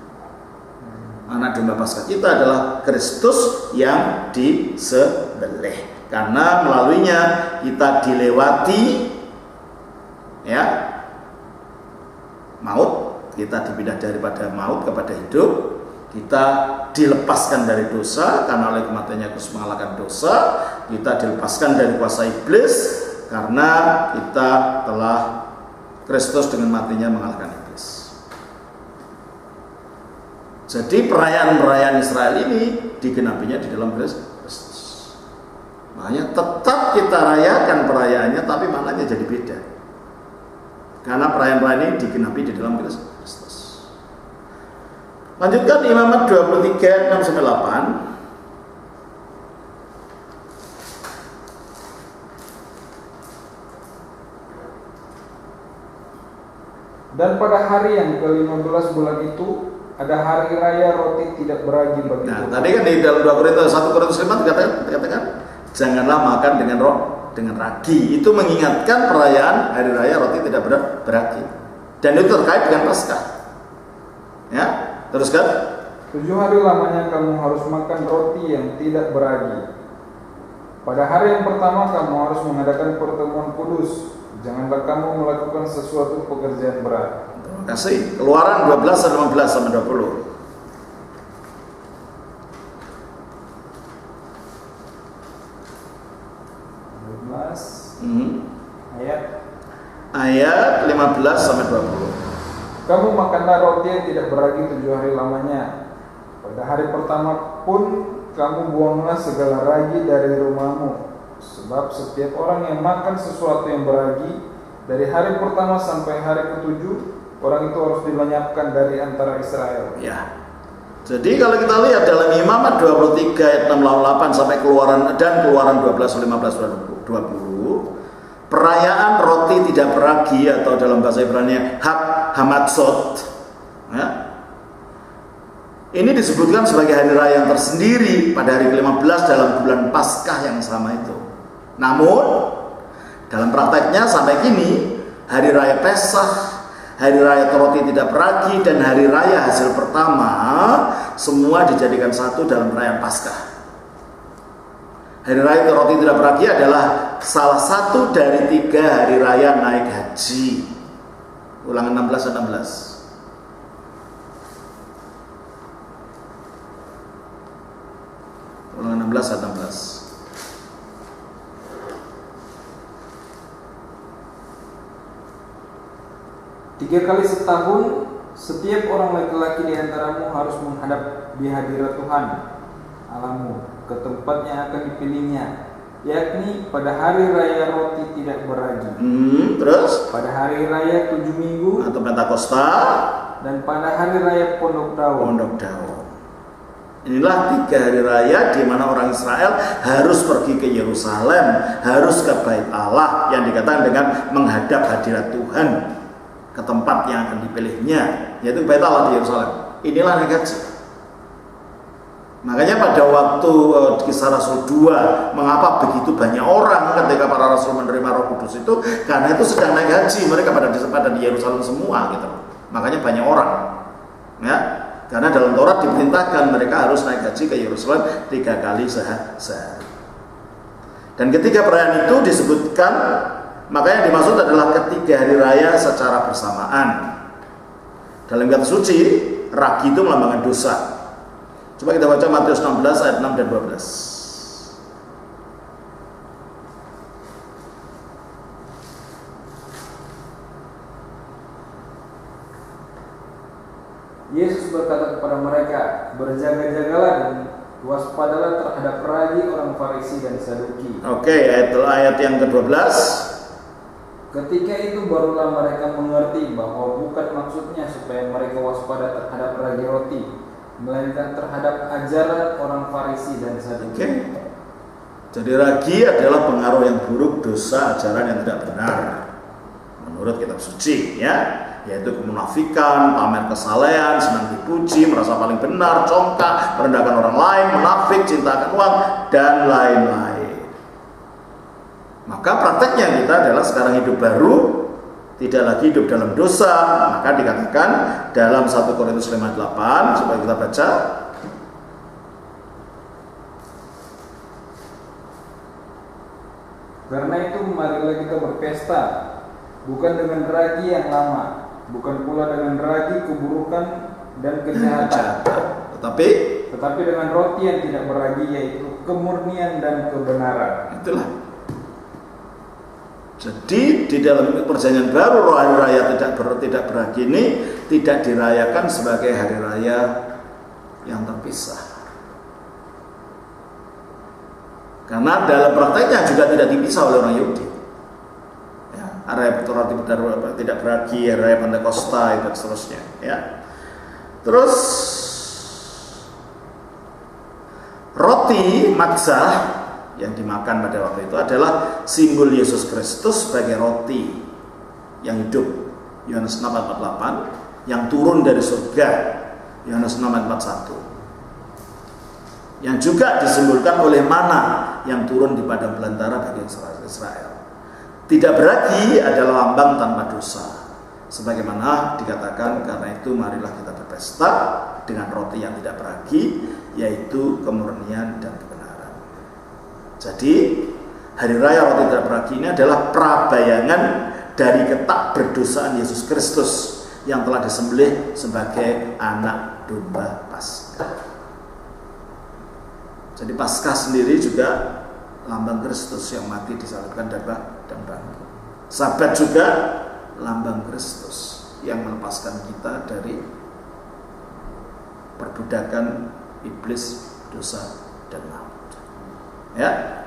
Speaker 1: Anak domba Paskah kita adalah Kristus yang disembelih. Karena melaluinya kita dilewati ya maut, kita dipindah daripada maut kepada hidup. Kita dilepaskan dari dosa karena oleh kematiannya Kristus mengalahkan dosa. Kita dilepaskan dari kuasa iblis karena kita telah Kristus dengan matinya mengalahkan iblis. Jadi perayaan-perayaan Israel ini digenapinya di dalam Kristus. Makanya tetap kita rayakan perayaannya, tapi maknanya jadi beda. Karena perayaan-perayaan ini digenapi di dalam Kristus. Lanjutkan Imamat 23 6 sampai 8.
Speaker 2: Dan pada hari yang ke-15 bulan itu ada hari raya roti tidak beragi bagi
Speaker 1: Nah, tadi kan di dalam 1 Korintus 5 dikatakan janganlah makan dengan ragi. Itu mengingatkan perayaan hari raya roti tidak beragi. Dan itu terkait dengan Paskah. Ya, teruskan.
Speaker 2: 7 hari lamanya kamu harus makan roti yang tidak beragi. Pada hari yang pertama kamu harus mengadakan pertemuan kudus. Janganlah kamu melakukan sesuatu pekerjaan berat.
Speaker 1: Terima kasih. Keluaran 12 15 sampai 20. Ayat 15 sampai 20.
Speaker 2: Kamu makanlah roti yang tidak beragi 7 hari lamanya. Pada hari pertama pun kamu buanglah segala ragi dari rumahmu. Sebab setiap orang yang makan sesuatu yang beragi dari hari pertama sampai hari ke-7, orang itu harus dilenyapkan dari antara Israel.
Speaker 1: Ya. Jadi kalau kita lihat dalam Imamat 23 ayat 6-8 sampai Keluaran 12 15 20, perayaan roti tidak beragi atau dalam bahasa Ibrani Hag Hamatzot, ya, ini disebutkan sebagai hari raya yang tersendiri pada hari ke-15 dalam bulan Paskah yang sama itu. Namun dalam prakteknya sampai kini hari raya Pesach, hari raya roti tidak beragi, dan hari raya hasil pertama semua dijadikan satu dalam perayaan Paskah. Hari raya roti tidak beragi adalah salah satu dari 3 hari raya naik haji. Ulangan 16 dan 16. Ulangan 16 dan 16.
Speaker 2: 3 kali setahun setiap orang laki-laki di antaramu harus menghadap di hadirat Tuhan Allahmu ke tempat yang akan dipilihnya, yakni pada hari raya roti tidak beragi,
Speaker 1: terus
Speaker 2: pada hari raya 7 minggu
Speaker 1: atau Pentakosta,
Speaker 2: dan pada hari raya Pondok Daun.
Speaker 1: Inilah 3 hari raya di mana orang Israel harus pergi ke Yerusalem, harus ke Bait Allah yang dikatakan dengan menghadap hadirat Tuhan ke tempat yang akan dipilihnya, yaitu Bait Allah di Yerusalem. Inilah naik haji. Makanya pada waktu Kisah Rasul 2, mengapa begitu banyak orang ketika para rasul menerima Roh Kudus itu? Karena itu sedang naik haji, mereka pada di Yerusalem semua gitu. Makanya banyak orang. Ya. Karena dalam Taurat diperintahkan mereka harus naik haji ke Yerusalem 3 kali sehari. Dan ketiga perayaan itu disebutkan, makanya dimaksud adalah ketiga hari raya secara bersamaan. Dalam kitab suci, ragi itu melambangkan dosa. Coba kita baca Matius 16 ayat 6 dan 12.
Speaker 2: Yesus berkata kepada mereka, berjaga-jagalah dan waspadalah terhadap ragi orang Farisi dan Saduki.
Speaker 1: Oke, ayat yang ke-12.
Speaker 2: Ketika itu barulah mereka mengerti bahwa bukan maksudnya supaya mereka waspada terhadap ragi roti, melainkan terhadap ajaran orang Farisi dan Saduki.
Speaker 1: Oke. Jadi ragi adalah pengaruh yang buruk, dosa, ajaran yang tidak benar menurut kitab suci, ya. Yaitu kemunafikan, pamer kesalehan, senang dipuji, merasa paling benar, congkak, merendahkan orang lain, munafik, cinta akan uang, dan lain-lain. Maka prakteknya kita adalah sekarang hidup baru, tidak lagi hidup dalam dosa. Maka dikatakan dalam 1 Korintus 5:8, supaya kita baca.
Speaker 2: Karena itu marilah kita berpesta, bukan dengan ragi yang lama, bukan pula dengan ragi keburukan dan kejahatan, tetapi dengan roti yang tidak beragi, yaitu kemurnian dan kebenaran.
Speaker 1: Itulah. Jadi di dalam perjanjian baru hari raya tidak beragi ini tidak dirayakan sebagai hari raya yang terpisah. Karena dalam prakteknya juga tidak dipisah oleh orang Yahudi. Ya, hari raya roti tidak beragi, hari raya Pentakosta dan seterusnya, ya. Terus roti matzah yang dimakan pada waktu itu adalah simbol Yesus Kristus sebagai roti yang hidup, Yohanes 6:48, yang turun dari surga, Yohanes 6:41. Yang juga disimbolkan oleh mana yang turun di padang belantara bagi Israel. Tidak beragi adalah lambang tanpa dosa. Sebagaimana dikatakan, karena itu marilah kita berpesta dengan roti yang tidak beragi, yaitu kemurnian dan kebenaran. Jadi hari raya roti tidak beragi ini adalah prabayangan dari ketak berdosaan Yesus Kristus yang telah disembelih sebagai anak domba Paskah. Jadi Paskah sendiri juga lambang Kristus yang mati disalibkan dan bangkit. Sabat juga lambang Kristus yang melepaskan kita dari perbudakan iblis, dosa, dan maut. Ya.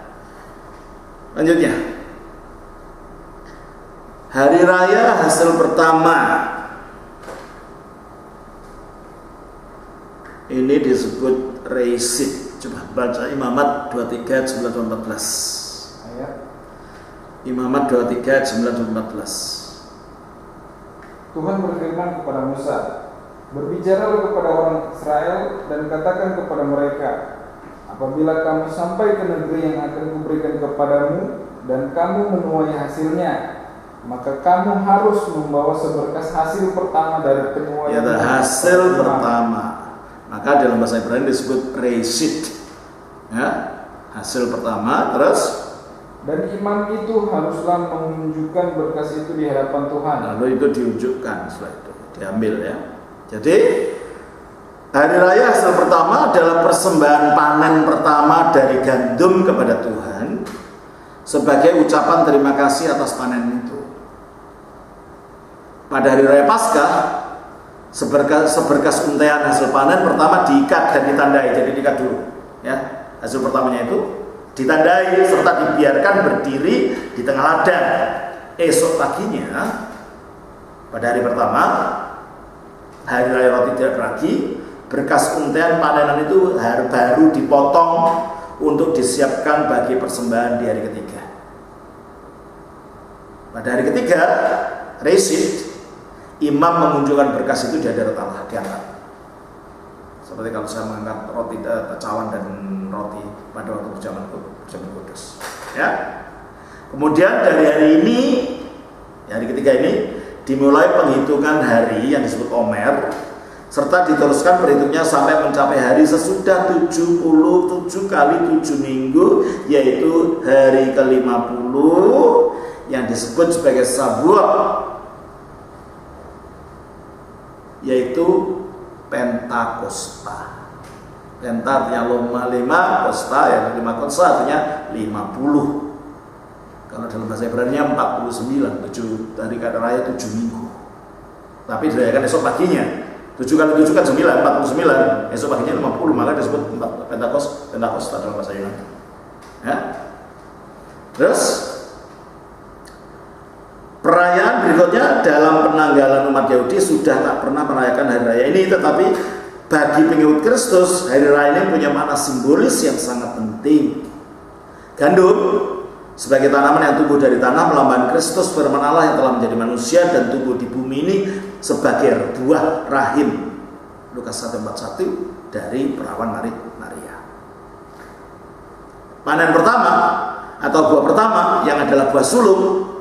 Speaker 1: Lanjutnya. Hari raya hasil pertama ini disebut Reisit. Coba baca Imamat 23 19-14. Imamat 23 19-14.
Speaker 2: Tuhan berfirman kepada Musa, berbicaralah kepada orang Israel dan katakan kepada mereka, apabila kamu sampai ke negeri yang akan kuberikan kepadamu dan kamu menuai hasilnya, maka kamu harus membawa seberkas hasil pertama dari penuaian.
Speaker 1: Ya, hasil pertama. Maka dalam bahasa Ibrani disebut Reisit. Ya, hasil pertama. Terus,
Speaker 2: dan imam itu haruslah menunjukkan berkas itu di hadapan Tuhan.
Speaker 1: Lalu itu diunjukkan, setelah itu diambil, ya. Jadi hari raya hasil pertama adalah persembahan panen pertama dari gandum kepada Tuhan sebagai ucapan terima kasih atas panen itu. Pada hari raya Paskah, seberkas untaian hasil panen pertama diikat dan ditandai. Jadi diikat dulu, ya. Hasil pertamanya itu ditandai serta dibiarkan berdiri di tengah ladang. Esok paginya, pada hari pertama, hari raya roti tidak beragi, berkas untaian panenan itu baru dipotong untuk disiapkan bagi persembahan di hari ketiga. Pada hari ketiga, Reisit, imam mengunjukkan berkas itu di hadarat Allah, diangkat. Seperti kalau saya mengangkat roti cawan dan roti pada waktu berjalan kudus, ya. Kemudian dari hari ini, hari ketiga ini, dimulai penghitungan hari yang disebut Omer, serta diteruskan perhitungnya sampai mencapai hari sesudah 77 kali 7 minggu, yaitu hari ke-50 yang disebut sebagai Sabuat, yaitu Pentakosta. Penta artinya 5, kosta yang 5 kosta artinya 50. Kalau dalam bahasa Ibrani 49, 7 hari raya 7 minggu. Tapi dirayakan esok paginya. 7 kali 7 kan 9, 49. Esok paginya 50, maka disebut Pentakosta dalam bahasa Yunani. Ya. Terus perayaan berikutnya dalam penanggalan umat Yahudi sudah tak pernah merayakan hari raya ini, tetapi bagi pengikut Kristus hari raya ini punya makna simbolis yang sangat penting. Gandum sebagai tanaman yang tumbuh dari tanah melambangkan Kristus, firman Allah yang telah menjadi manusia dan tumbuh di bumi ini sebagai buah rahim. Lukas 1:41 dari perawan Maria. Panen pertama atau buah pertama yang adalah buah sulung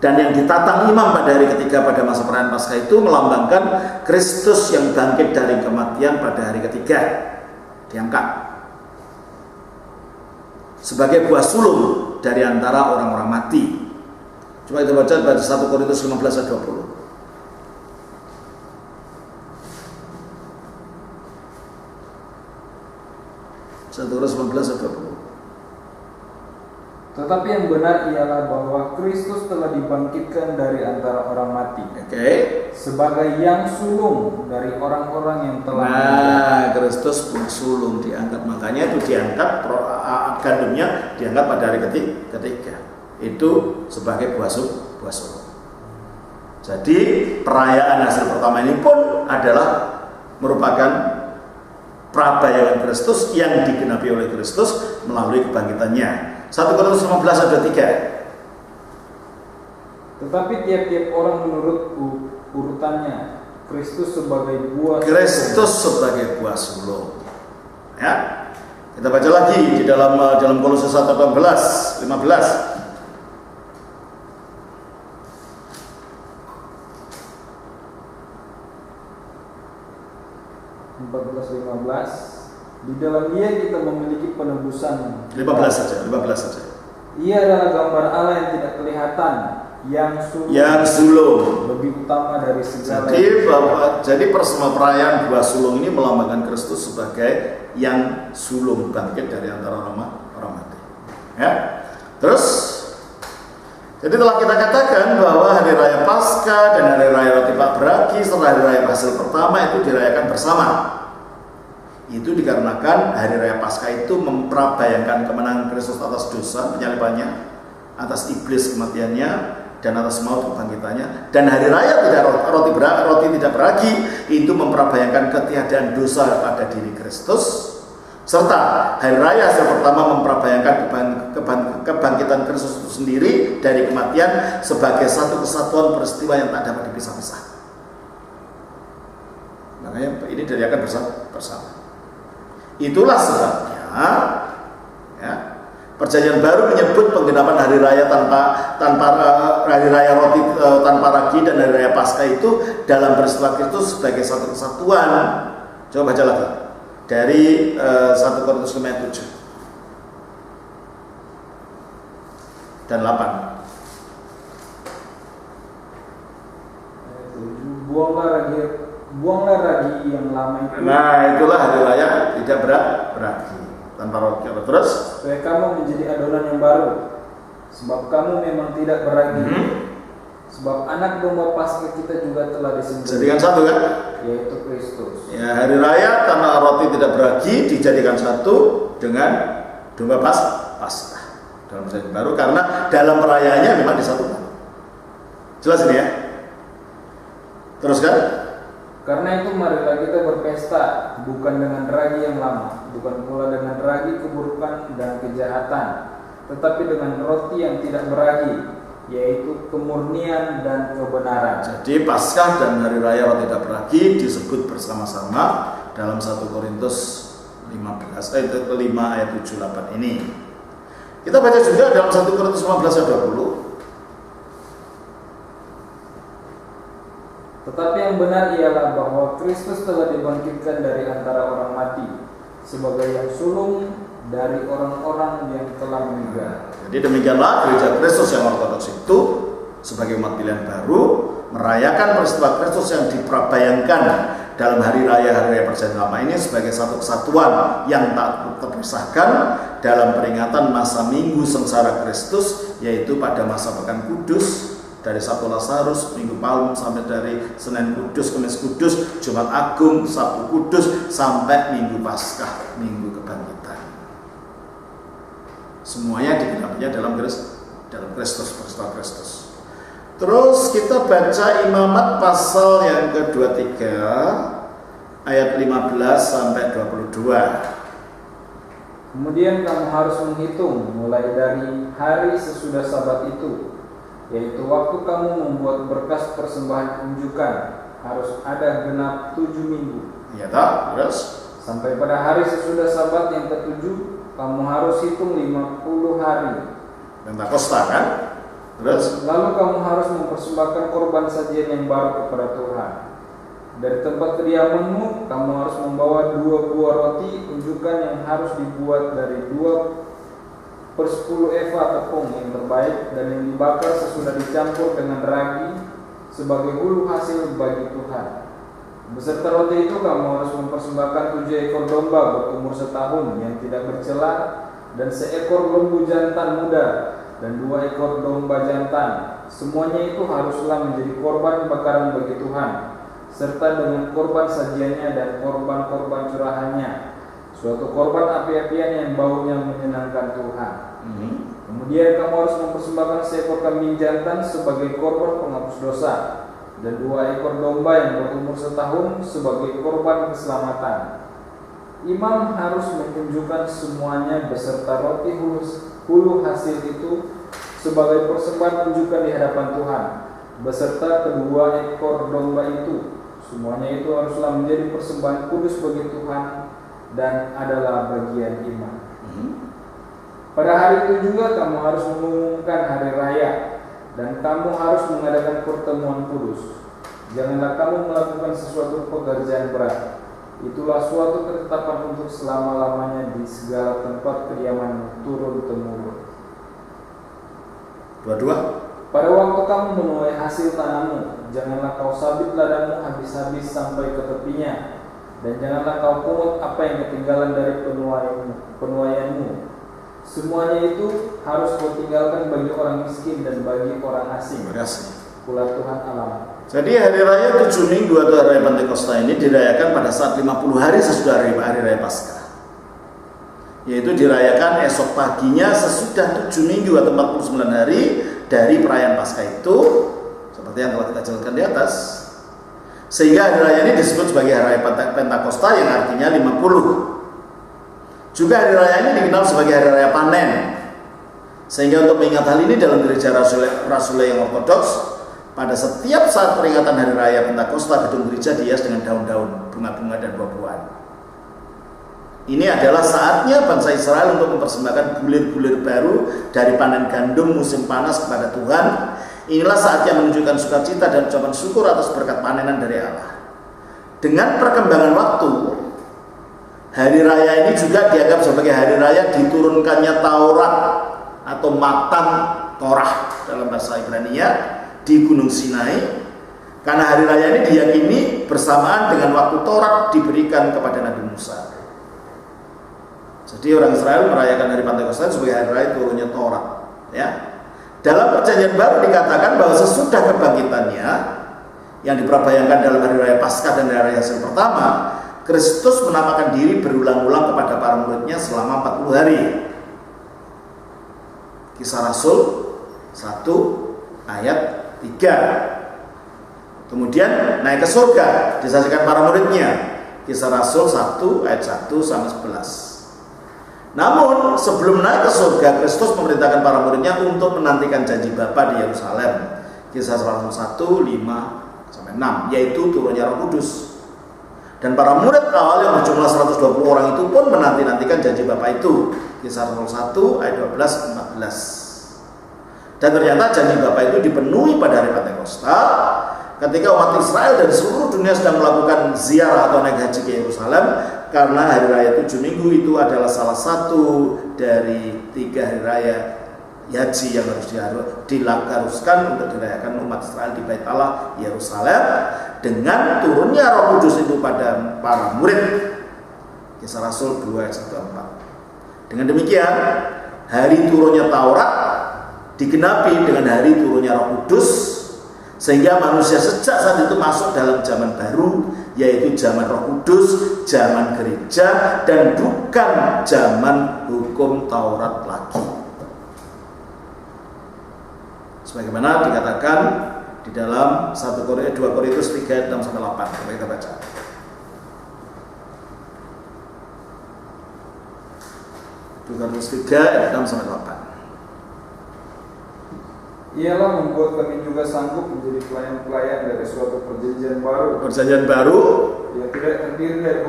Speaker 1: dan yang ditatang imam pada hari ketiga pada masa perayaan Paskah itu melambangkan Kristus yang bangkit dari kematian pada hari ketiga, diangkat sebagai buah sulung dari antara orang-orang mati. Coba kita baca pada 1 Korintus 15 ayat 20. 1 Korintus 15 ayat 20.
Speaker 2: Tetapi yang benar ialah bahwa Kristus telah dibangkitkan dari antara orang mati. Sebagai yang sulung dari orang-orang yang telah
Speaker 1: meninggal. Kristus pun sulung diangkat. Makanya itu diangkat, gandumnya diangkat pada hari ketiga. Itu sebagai buah sulung. Jadi perayaan hasil pertama ini pun adalah merupakan prabayangan Kristus yang digenapi oleh Kristus melalui kebangkitannya. 1 Korintus 15 ada 3.
Speaker 2: Tetapi tiap-tiap orang menurut urutannya, Kristus sebagai buah sulung. Ya. Kita baca lagi di dalam Kolose 1:15. 14-15. Di dalam Dia kita memiliki penebusan.
Speaker 1: 15 saja. Ia
Speaker 2: adalah gambar Allah yang tidak kelihatan, yang
Speaker 1: sulung
Speaker 2: lebih utama dari segala.
Speaker 1: Jadi perayaan buah sulung ini melambangkan Kristus sebagai yang sulung bangkit dari antara orang mati. Ya. Terus jadi telah kita katakan bahwa hari raya Paskah dan hari raya roti tak beragi serta hari raya hasil pertama itu dirayakan bersama. Itu dikarenakan hari raya Paskah itu memprabayangkan kemenangan Kristus atas dosa, penyalibannya, atas iblis kematiannya, dan atas maut kebangkitannya. Dan hari raya roti tidak beragi itu memprabayangkan ketiadaan dosa pada diri Kristus. Serta hari raya hasil pertama memprabayangkan kebangkitan Kristus itu sendiri dari kematian sebagai satu kesatuan peristiwa yang tak dapat dipisah-pisah. Makanya ini dirayakan bersama. Itulah sebabnya ya, Perjanjian Baru menyebut penggenapan hari raya tanpa hari raya roti tanpa ragi dan hari raya Paskah itu dalam peristiwa Kristus sebagai satu kesatuan. Coba baca lagi dari 1 Korintus 7 dan 8. Buanglah ragi yang lama itu. Nah, itulah hari raya tidak beragi tanpa roti. Terus
Speaker 2: supaya kamu menjadi adonan yang baru, sebab kamu memang tidak beragi. Sebab anak domba Paskah kita juga telah disembelih.
Speaker 1: Jadikan satu kan?
Speaker 2: Yaitu Kristus.
Speaker 1: Ya, hari raya tanpa roti tidak beragi dijadikan satu dengan domba Paskah dalam Perjanjian Baru, karena dalam perayaannya memang disatukan. Jelas ini ya? Terus kan?
Speaker 2: Karena itu marilah kita berpesta bukan dengan ragi yang lama, bukan pula dengan ragi keburukan dan kejahatan, tetapi dengan roti yang tidak beragi, yaitu kemurnian dan kebenaran.
Speaker 1: Jadi Paskah dan hari raya roti tidak beragi disebut bersama-sama dalam 1 Korintus 5 ayat 7-8 ini. Kita baca juga dalam 1 Korintus 15 ayat 20.
Speaker 2: Tetapi yang benar ialah bahwa Kristus telah dibangkitkan dari antara orang mati sebagai yang sulung dari orang-orang yang telah meninggal.
Speaker 1: Jadi demikianlah gereja Kristus yang ortodoks itu sebagai umat pilihan baru merayakan peristiwa Kristus yang diprabayangkan dalam hari raya Perjanjian Lama ini sebagai satu kesatuan yang tak terpisahkan dalam peringatan masa Minggu Sengsara Kristus, yaitu pada masa Pekan Kudus, dari Sabtu Lazarus, Minggu Palm, sampai dari Senin Kudus, Kamis Kudus, Jumat Agung, Sabtu Kudus, sampai Minggu Paskah, Minggu Kebangkitan. Semuanya digenapinya dalam Kristus, peristiwa Kristus. Terus kita baca Imamat pasal yang ke-23 ayat 15 sampai 22.
Speaker 2: Kemudian kamu harus menghitung mulai dari hari sesudah Sabat itu, yaitu waktu kamu membuat berkas persembahan unjukan, harus ada genap 7 minggu.
Speaker 1: Iya tak? Terus
Speaker 2: sampai pada hari sesudah Sabat yang ke-7, kamu harus hitung 50 hari.
Speaker 1: Pentakosta kan? Terus
Speaker 2: lalu kamu harus mempersembahkan korban sajian yang baru kepada Tuhan. Dari tempat kediamanmu, kamu harus membawa 2 buah roti unjukan yang harus dibuat dari 2/10 eva tepung yang terbaik dan yang dibakar sesudah dicampur dengan ragi sebagai hulu hasil bagi Tuhan. Beserta roti itu kamu harus mempersembahkan 7 ekor domba berumur setahun yang tidak bercela, dan 1 ekor lembu jantan muda dan 2 ekor domba jantan. Semuanya itu haruslah menjadi korban bakaran bagi Tuhan, serta dengan korban sajiannya dan korban-korban curahannya, suatu korban api-apian yang baunya menyenangkan Tuhan. Kemudian kamu harus mempersembahkan 1 ekor kambing jantan sebagai korban penghapus dosa, dan 2 ekor domba yang berumur setahun sebagai korban keselamatan. Imam harus menunjukkan semuanya beserta roti hulu hasil itu sebagai persembahan tunjukkan di hadapan Tuhan, beserta kedua ekor domba itu. Semuanya itu haruslah menjadi persembahan kudus bagi Tuhan dan adalah bagian imam. Pada hari itu juga kamu harus mengumumkan hari raya dan kamu harus mengadakan pertemuan kudus. Janganlah kamu melakukan sesuatu pekerjaan berat. Itulah suatu ketetapan untuk selama-lamanya di segala tempat kediaman turun-temurun.
Speaker 1: 22.
Speaker 2: Pada waktu kamu menuai hasil tanammu, janganlah kau sabit ladangmu habis-habis sampai ke tepinya, dan janganlah kau pungut apa yang ketinggalan dari penuaianmu. Semuanya itu harus kau tinggalkan bagi orang miskin dan bagi orang asing.
Speaker 1: Terima kasih.
Speaker 2: Ulah Tuhan alam.
Speaker 1: Jadi hari raya 7 minggu atau hari raya Pentakosta ini dirayakan pada saat 50 hari sesudah hari raya Paskah. Yaitu dirayakan esok paginya sesudah 7 minggu atau 49 hari dari perayaan Paskah itu, seperti yang telah kita jelaskan di atas. Sehingga hari raya ini disebut sebagai hari raya Pentakosta yang artinya 50. Juga hari raya ini dikenal sebagai hari raya panen. Sehingga untuk mengingat hal ini dalam gereja Rasulia yang ortodoks, pada setiap saat peringatan hari raya Pentakosta, gedung gereja dihias dengan daun-daun, bunga-bunga dan buah-buahan. Ini adalah saatnya bangsa Israel untuk mempersembahkan bulir-bulir baru dari panen gandum musim panas kepada Tuhan. Inilah saatnya menunjukkan sukacita dan ucapan syukur atas berkat panenan dari Allah. Dengan perkembangan waktu, hari raya ini juga dianggap sebagai hari raya diturunkannya Taurat atau Matan Torah dalam bahasa Ibrani di Gunung Sinai. Karena hari raya ini diyakini bersamaan dengan waktu Taurat diberikan kepada Nabi Musa. Jadi orang Israel merayakan hari Pentakosta sebagai hari raya turunnya Taurat. Dalam Perjanjian Baru dikatakan bahwa sesudah kebangkitannya yang diperbayangkan dalam hari raya Paskah dan hari raya hasil pertama, Kristus menampakkan diri berulang-ulang kepada para muridnya selama 40 hari. Kisah Rasul 1 ayat 3. Kemudian naik ke surga disaksikan para muridnya. Kisah Rasul 1 ayat 1 sampai 11. Namun sebelum naik ke surga, Kristus memerintahkan para muridnya untuk menantikan janji Bapa di Yerusalem. Kisah Rasul 1 5 sampai 6, yaitu turunnya Roh Kudus. Dan para murid awal yang berjumlah 120 orang itu pun menanti-nantikan janji Bapa itu. Kisah Rasul 1 ayat 12 14. Dan ternyata janji Bapa itu dipenuhi pada hari Pentakosta ketika umat Israel dari seluruh dunia sedang melakukan ziarah atau naik haji ke Yerusalem, karena hari raya 7 minggu itu adalah salah satu dari 3 hari raya haji yang harus diharuskan untuk dirayakan umat Israel di Bait Allah Yerusalem dengan turunnya Roh Kudus itu pada para murid. Kisah Rasul 2 ayat 1-4. Dengan demikian, hari turunnya Taurat digenapi dengan hari turunnya Roh Kudus, sehingga manusia sejak saat itu masuk dalam zaman baru, yaitu zaman Roh Kudus, zaman gereja, dan bukan zaman hukum Taurat lagi. Sebagaimana dikatakan di dalam 2 Korintus 3 ayat 6-8. Coba kita baca. 2 Korintus 3 ayat 6-8.
Speaker 2: Ialah membuat kami juga sanggup menjadi pelayan-pelayan dari suatu perjanjian baru.
Speaker 1: Perjanjian baru
Speaker 2: tidak terdiri dari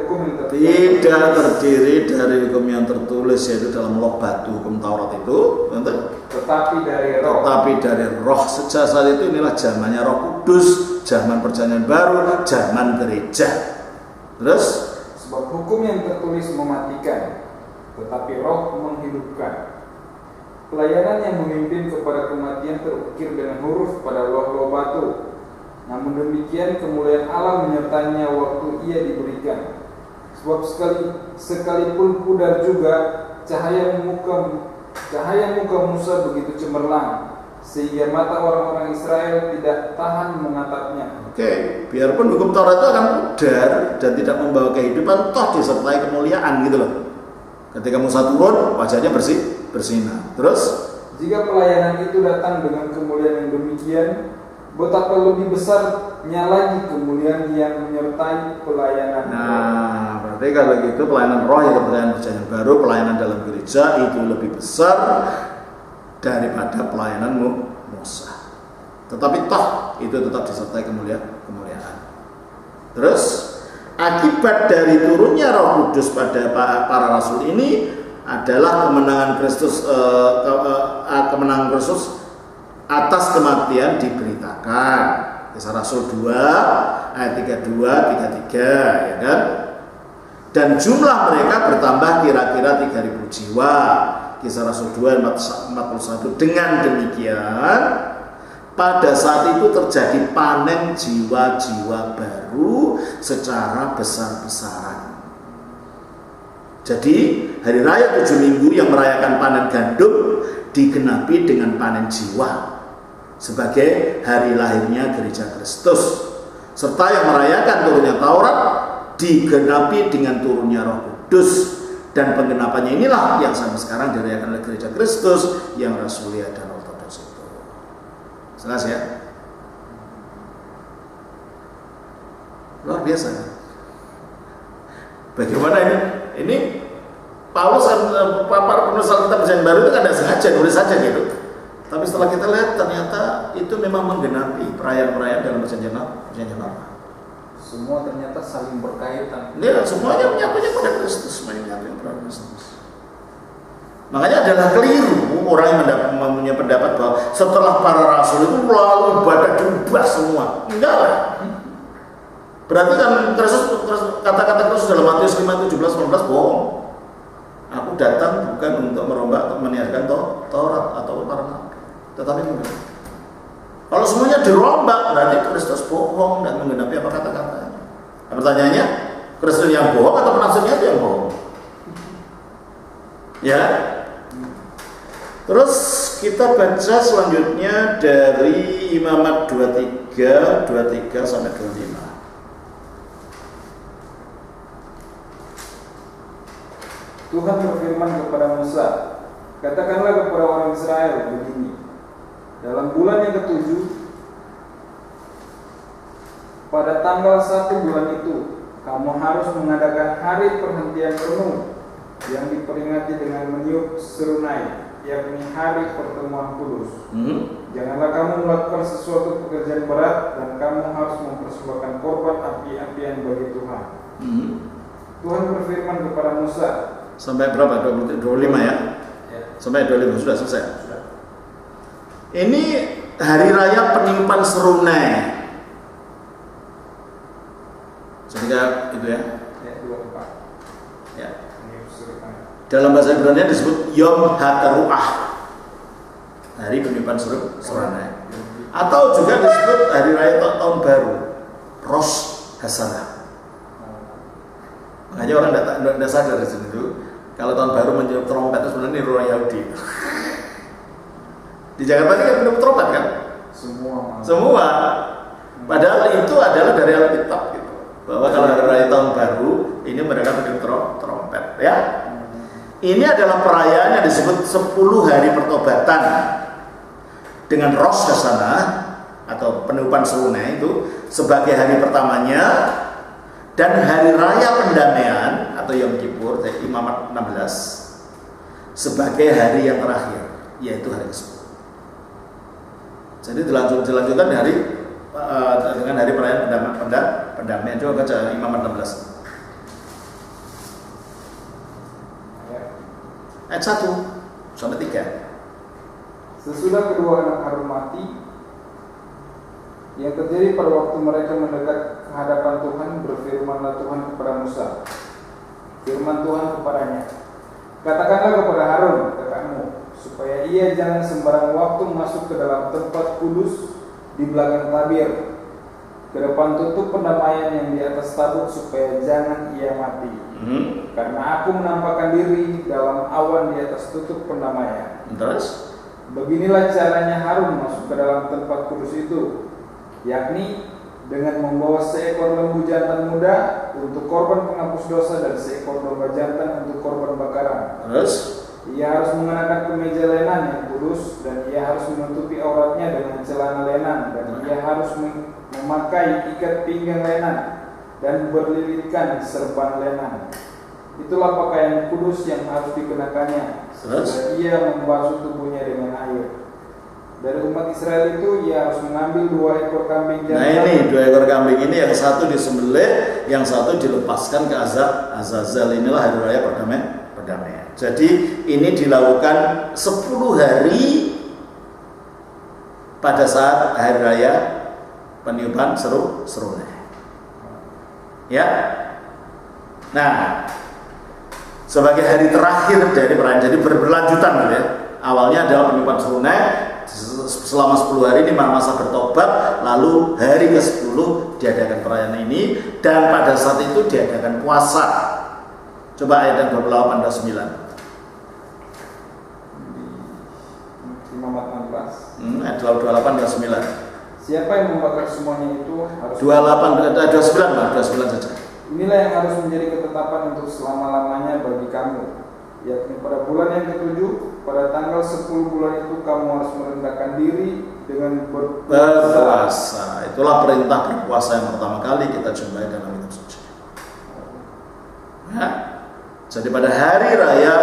Speaker 2: hukum yang
Speaker 1: tertulis, yaitu dalam loh batu hukum Taurat itu,
Speaker 2: tetapi dari roh.
Speaker 1: Sejak saat itu inilah zamannya Roh Kudus, zaman perjanjian baru, zaman gereja. Terus,
Speaker 2: sebab hukum yang tertulis mematikan, tetapi roh menghidupkan. Pelayanan yang memimpin kepada kematian terukir dengan huruf pada loh-loh batu. Namun demikian kemuliaan Allah menyertainya waktu ia diberikan. Sebab sekalipun pudar juga cahaya muka Musa begitu cemerlang, sehingga mata orang-orang Israel tidak tahan menatapnya.
Speaker 1: Oke, biarpun hukum Taurat itu akan pudar dan tidak membawa kehidupan, toh disertai kemuliaan gitu loh. Ketika Musa turun, wajahnya bersinar. Terus,
Speaker 2: jika pelayanan itu datang dengan kemuliaan yang demikian, betapa lebih besarnya lagi kemuliaan yang menyertai pelayanan.
Speaker 1: Nah, berarti kalau gitu pelayanan roh yang pelayanan perjanjian baru, pelayanan dalam gereja itu lebih besar daripada pelayanan Musa. Tetapi toh itu tetap disertai kemuliaan. Terus akibat dari turunnya Roh Kudus pada para rasul ini adalah kemenangan Kristus atas kematian diberitakan. Kisah Rasul 2 ayat 32 33 ya kan. Dan jumlah mereka bertambah kira-kira 3.000 jiwa. Kisah Rasul 2 ayat 41. Dengan demikian pada saat itu terjadi panen jiwa-jiwa baru secara besar-besaran. Jadi hari raya 7 minggu yang merayakan panen gandum digenapi dengan panen jiwa sebagai hari lahirnya gereja Kristus, serta yang merayakan turunnya Taurat digenapi dengan turunnya Roh Kudus, dan penggenapannya inilah yang sampai sekarang dirayakan oleh gereja Kristus yang rasulia dan ortodoks itu. Jelas ya? Luar biasa kan? Bagaimana ini? Ini Paulus para penulis Alkitab Perjanjian Baru itu kan tidak sengaja nulis saja gitu. Tapi setelah kita lihat ternyata itu memang menggenapi perayaan-perayaan dalam perjanjian lama.
Speaker 2: Semua ternyata saling berkaitan.
Speaker 1: Ya, semuanya menyatunya pada Kristus, semuanya menyatunya pada Kristus. Makanya adalah keliru orang yang mempunyai pendapat bahwa setelah para rasul itu lalu ibadah diubah semua. Enggak lah. Berarti kan kata-kata Kristus dalam Matius 5:17-18 bohong. Aku datang bukan untuk merombak atau meniadakan Taurat atau para nabi, tetapi enggak. Kalau semuanya dirombak berarti Kristus bohong dan menggenapi apa kata-katanya. Nah, pertanyaannya, Kristus yang bohong atau penafsirnya itu yang bohong? Ya. Terus kita baca selanjutnya dari Imamat 23 sampai 25.
Speaker 2: Tuhan berfirman kepada Musa, katakanlah kepada orang Israel begini, dalam bulan yang ke-7, pada tanggal 1 bulan itu, kamu harus mengadakan hari perhentian penuh yang diperingati dengan meniup serunai, yakni hari pertemuan kudus. Janganlah kamu melakukan sesuatu pekerjaan berat, dan kamu harus mempersembahkan korban api-apian bagi Tuhan. Tuhan berfirman kepada Musa,
Speaker 1: sampai berapa? 25 ya? Sampai 25 sudah selesai. Sudah. Ini hari raya peniupan serunai. Sehingga itu ya.
Speaker 2: Ya, 24.
Speaker 1: Ya. Dalam bahasa Ibrani disebut Yom HaTeruah. Hari peniupan serunai. Atau juga disebut hari raya tahun baru, Rosh Hashanah. Makanya orang tidak sadar di sini tuh, kalau tahun baru meniup trompet itu sebenarnya roh Yahudi. Di Jakarta ini kan meniup trompet kan? Semua. Padahal itu adalah dari Alkitab gitu. Bahwa kalau hari raya tahun baru ini mereka meniup trompet, ya. Ini adalah perayaan yang disebut 10 hari pertobatan dengan Rosh Hashanah atau peniupan serunai itu sebagai hari pertamanya. Dan hari raya pendamaian atau Yom Kippur, Imamat 16 sebagai hari yang terakhir, yaitu hari ke-10. Jadi dilanjutkan dengan hari perayaan pendamaian. Coba baca Imamat 16 ayat 1 sampai 3.
Speaker 2: Sesudah kedua anak Harun mati, yang terjadi pada waktu mereka mendekat ke hadapan Tuhan, berfirmanlah Tuhan kepada Musa. Firman Tuhan kepadanya, katakanlah kepada Harun, kakakmu, supaya ia jangan sembarang waktu masuk ke dalam tempat kudus di belakang tabir, ke depan tutup pendamaian yang di atas tabut, supaya jangan ia mati. Karena aku menampakkan diri dalam awan di atas tutup pendamaian.
Speaker 1: Terus?
Speaker 2: Beginilah caranya Harun masuk ke dalam tempat kudus itu, yakni dengan membawa seekor lembu jantan muda untuk korban penghapus dosa dan seekor domba jantan untuk korban bakaran.
Speaker 1: Terus?
Speaker 2: Ia harus mengenakan kemeja lenan yang kudus, dan ia harus menutupi auratnya dengan celana lenan, dan ia harus memakai ikat pinggang lenan dan berlilitkan serban lenan. Itulah pakaian kudus yang harus dikenakannya. Setelah ia membasuh tubuhnya dengan air. Dari umat Israel itu ia harus mengambil 2 ekor kambing jantan.
Speaker 1: Nah ini 2 ekor kambing ini, yang satu disembelih, yang satu dilepaskan ke Azazel. Inilah hari raya perdamaian. Jadi ini dilakukan 10 hari pada saat hari raya peniupan serunai. Ya. Nah, sebagai hari terakhir dari perayaan, jadi berlanjutan gitu ya. Awalnya adalah peniupan serunai selama 10 hari ini masa bertobat, lalu hari ke-10 diadakan perayaan ini, dan pada saat itu diadakan puasa. Coba ayat yang 28 dan 9. Ayat 28 dan 9.
Speaker 2: Siapa yang membakar semuanya itu harus
Speaker 1: 29 saja.
Speaker 2: Inilah yang harus menjadi ketetapan untuk selama-lamanya bagi kamu, yakni pada bulan yang ke-7, pada tanggal 10 bulan itu kamu harus merendahkan diri dengan
Speaker 1: berpuasa. Itulah perintah berpuasa yang pertama kali kita jumpai dalam kitab suci. Ya. Jadi pada hari raya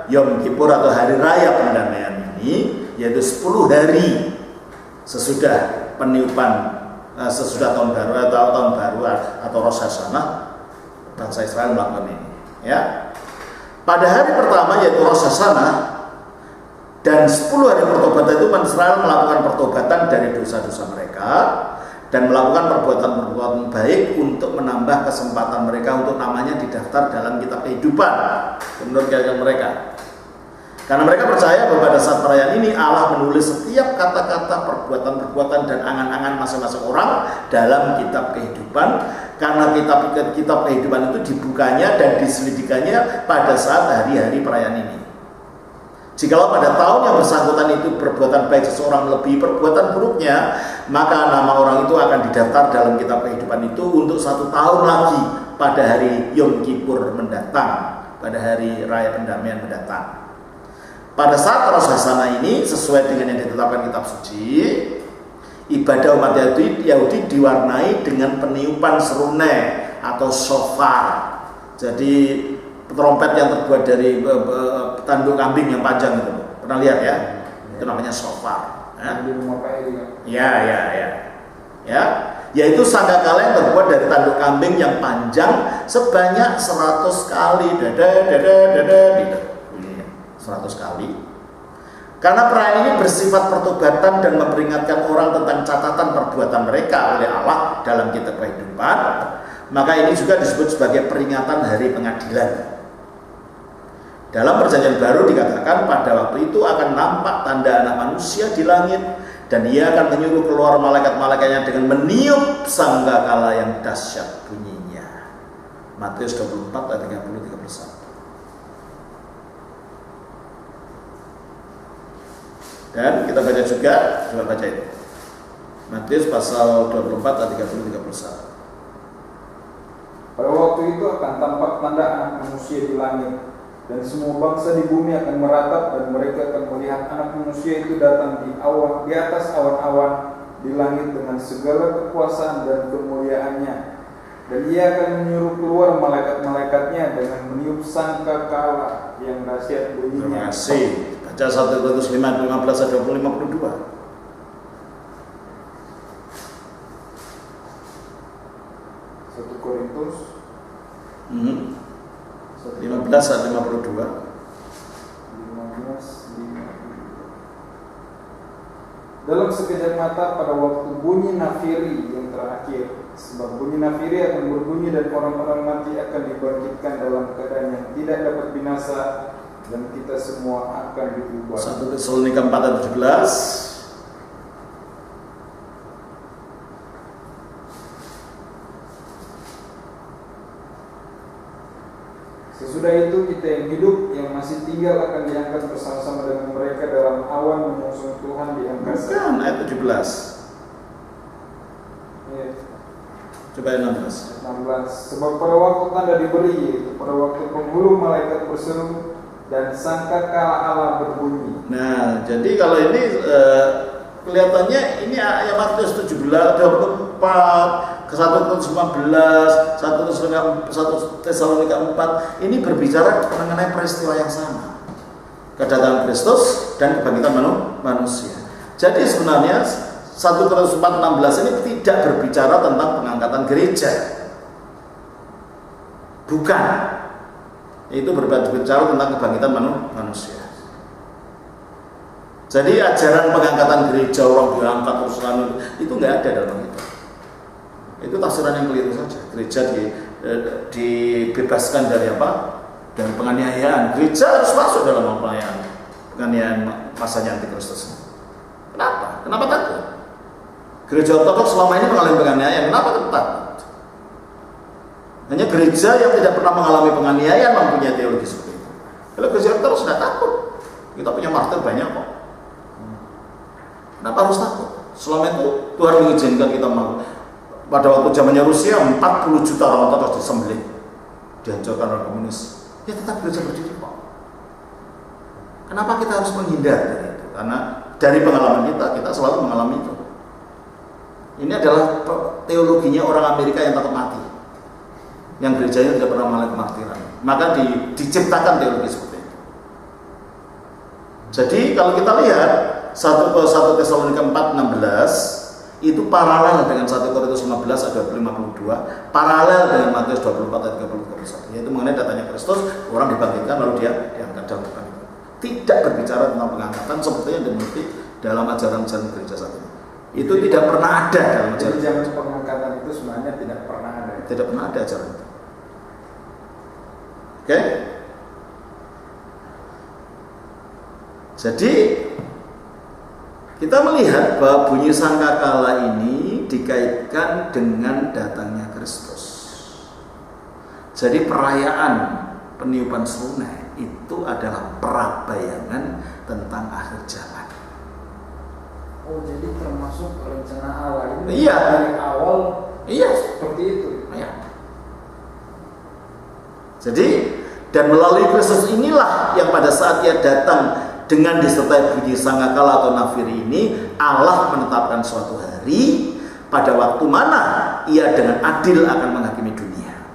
Speaker 1: Yom Kippur atau hari raya pendamaian ini, yaitu 10 hari sesudah peniupan, sesudah tahun baru atau Rosh Hashanah, bangsa Israel melakukan ini. Ya. Pada hari pertama yaitu Rosh Hashanah dan 10 hari pertobatan itu Israel melakukan pertobatan dari dosa-dosa mereka dan melakukan perbuatan-perbuatan baik untuk menambah kesempatan mereka untuk namanya didaftar dalam kitab kehidupan menurut keyakinan mereka. Karena mereka percaya bahwa pada saat perayaan ini Allah menulis setiap kata-kata, perbuatan-perbuatan dan angan-angan masing-masing orang dalam kitab kehidupan. Karena kitab kehidupan itu dibukanya dan diselidikannya pada saat hari-hari perayaan ini. Jikalau pada tahun yang bersangkutan itu perbuatan baik seseorang melebihi perbuatan buruknya, maka nama orang itu akan didaftar dalam kitab kehidupan itu untuk 1 tahun lagi pada hari Yom Kippur mendatang, pada hari raya pendamaian mendatang. Pada saat Rosh Hashanah ini, sesuai dengan yang ditetapkan kitab suci, ibadah umat Yahudi diwarnai dengan peniupan serunai atau shofar. Jadi trompet yang terbuat dari tanduk kambing yang panjang itu, pernah lihat ya? Itu namanya shofar. Ya, yaitu sangkakala yang terbuat dari tanduk kambing yang panjang sebanyak 100 kali, 100 kali. Karena perayaan ini bersifat pertobatan dan memperingatkan orang tentang catatan perbuatan mereka oleh Allah dalam kitab kehidupan, maka ini juga disebut sebagai peringatan hari pengadilan. Dalam perjanjian baru dikatakan pada waktu itu akan nampak tanda anak manusia di langit, dan ia akan menyuruh keluar malaikat-malaikatnya dengan meniup sangkakala yang dahsyat bunyinya. Matius 24 ayat 30-31. Dan kita baca juga, coba baca itu. Matius pasal 24 ayat 30-31.
Speaker 2: Pada waktu itu akan tampak tanda anak manusia di langit, dan semua bangsa di bumi akan meratap, dan mereka akan melihat anak manusia itu datang di atas awan-awan di langit dengan segala kekuasaan dan kemuliaannya. Dan ia akan menyuruh keluar malaikat-malaikatnya dengan meniup sangkakala yang dahsyat bunyinya.
Speaker 1: Terima kasih. Baca 1 Korintus 5 ayat 15 sampai 52.
Speaker 2: 1 Korintus
Speaker 1: 15 ayat 52.
Speaker 2: Dalam sekejap mata pada waktu bunyi nafiri yang terakhir, sebab bunyi nafiri akan berbunyi dan orang-orang mati akan dibangkitkan dalam keadaan yang tidak dapat binasa, dan kita semua akan diubah.
Speaker 1: 1 Tesalonika 4 ayat 17.
Speaker 2: Sesudah itu kita yang hidup, yang masih tinggal akan diangkat bersama-sama dengan mereka dalam awan menyongsong Tuhan di angkasa.
Speaker 1: Bukan, ayat 17.
Speaker 2: Ya.
Speaker 1: Coba ayat 16.
Speaker 2: 16. Sebab pada waktu tanda diberi, yaitu pada waktu penghulu malaikat berseru, dan sangkakala Allah berbunyi.
Speaker 1: Nah, jadi kalau ini kelihatannya ini ayat Matius 17, 24, ke 1 Korintus 15, 1 Tesalonika 4 ini berbicara mengenai peristiwa yang sama. Kedatangan Kristus dan kebangkitan manusia. Jadi sebenarnya 1 Korintus 4:16 ini tidak berbicara tentang pengangkatan gereja. Bukan. Itu berbicara tentang kebangkitan manusia. Jadi ajaran pengangkatan gereja, orang diangkat terus itu nggak ada dalam Alkitab. Itu tafsiran yang keliru saja. Gereja dibebaskan dari apa? Dari penganiayaan. Gereja harus masuk dalam penganiayaan masanya Antikristus. Kenapa? Kenapa takut? Gereja Ortodoks selama ini mengalami penganiayaan. Kenapa takut? Hanya gereja yang tidak pernah mengalami penganiayaan mempunyai teologi seperti itu. Kalau gereja Ortodoks sudah takut. Kita punya martir banyak kok. Kenapa harus takut? Selama itu Tuhan mengizinkan kita pada waktu zamannya Rusia 40 juta orang Ortodoks disembelih, dihancurkan oleh komunis. Ya tetap gereja berdiri kok. Kenapa kita harus menghindar dari itu? Karena dari pengalaman kita selalu mengalami itu. Ini adalah teologinya orang Amerika yang takut mati, yang gerejanya tidak pernah mengalami kemartiran. Maka diciptakan teologi seperti itu. Jadi kalau kita lihat 1 Tesalonika 4:16 itu paralel dengan 1 Korintus 15 ayat 52, paralel dengan Matius 24 ayat 30-31, yaitu mengenai datangnya Kristus, orang dibangkitkan lalu dia diangkat dalam kebangkitan. Tidak berbicara tentang pengangkatan seperti yang dimiliki dalam ajaran-ajaran gereja saat ini. Itu tidak pernah ada dalam ajaran.
Speaker 2: Jadi pengangkatan itu sebenarnya tidak pernah ada.
Speaker 1: Tidak pernah ada ajaran itu. Oke? Jadi kita melihat bahwa bunyi sangkakala ini dikaitkan dengan datangnya Kristus. Jadi perayaan peniupan serunai itu adalah prabayangan tentang akhir zaman.
Speaker 2: Oh, jadi termasuk rencana Allah ini.
Speaker 1: Iya.
Speaker 2: Dari awal.
Speaker 1: Iya.
Speaker 2: Seperti itu.
Speaker 1: Iya. Jadi dan melalui Kristus inilah yang pada saat ia datang dengan disertai bunyi sangkakala atau nafiri ini, Allah menetapkan suatu hari pada waktu mana ia dengan adil akan menghakimi dunia.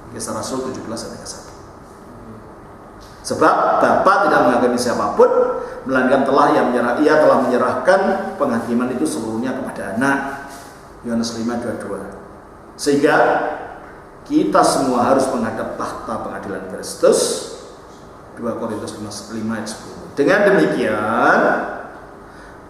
Speaker 1: Kisah Rasul 17 ayat 1. Sebab Bapa tidak menghakimi siapapun, melainkan ia telah menyerahkan penghakiman itu seluruhnya kepada Anak. Yohanes 5:22. Sehingga kita semua harus menghadap tahta pengadilan Kristus. 2 Korintus 5 ayat 10. Dengan demikian,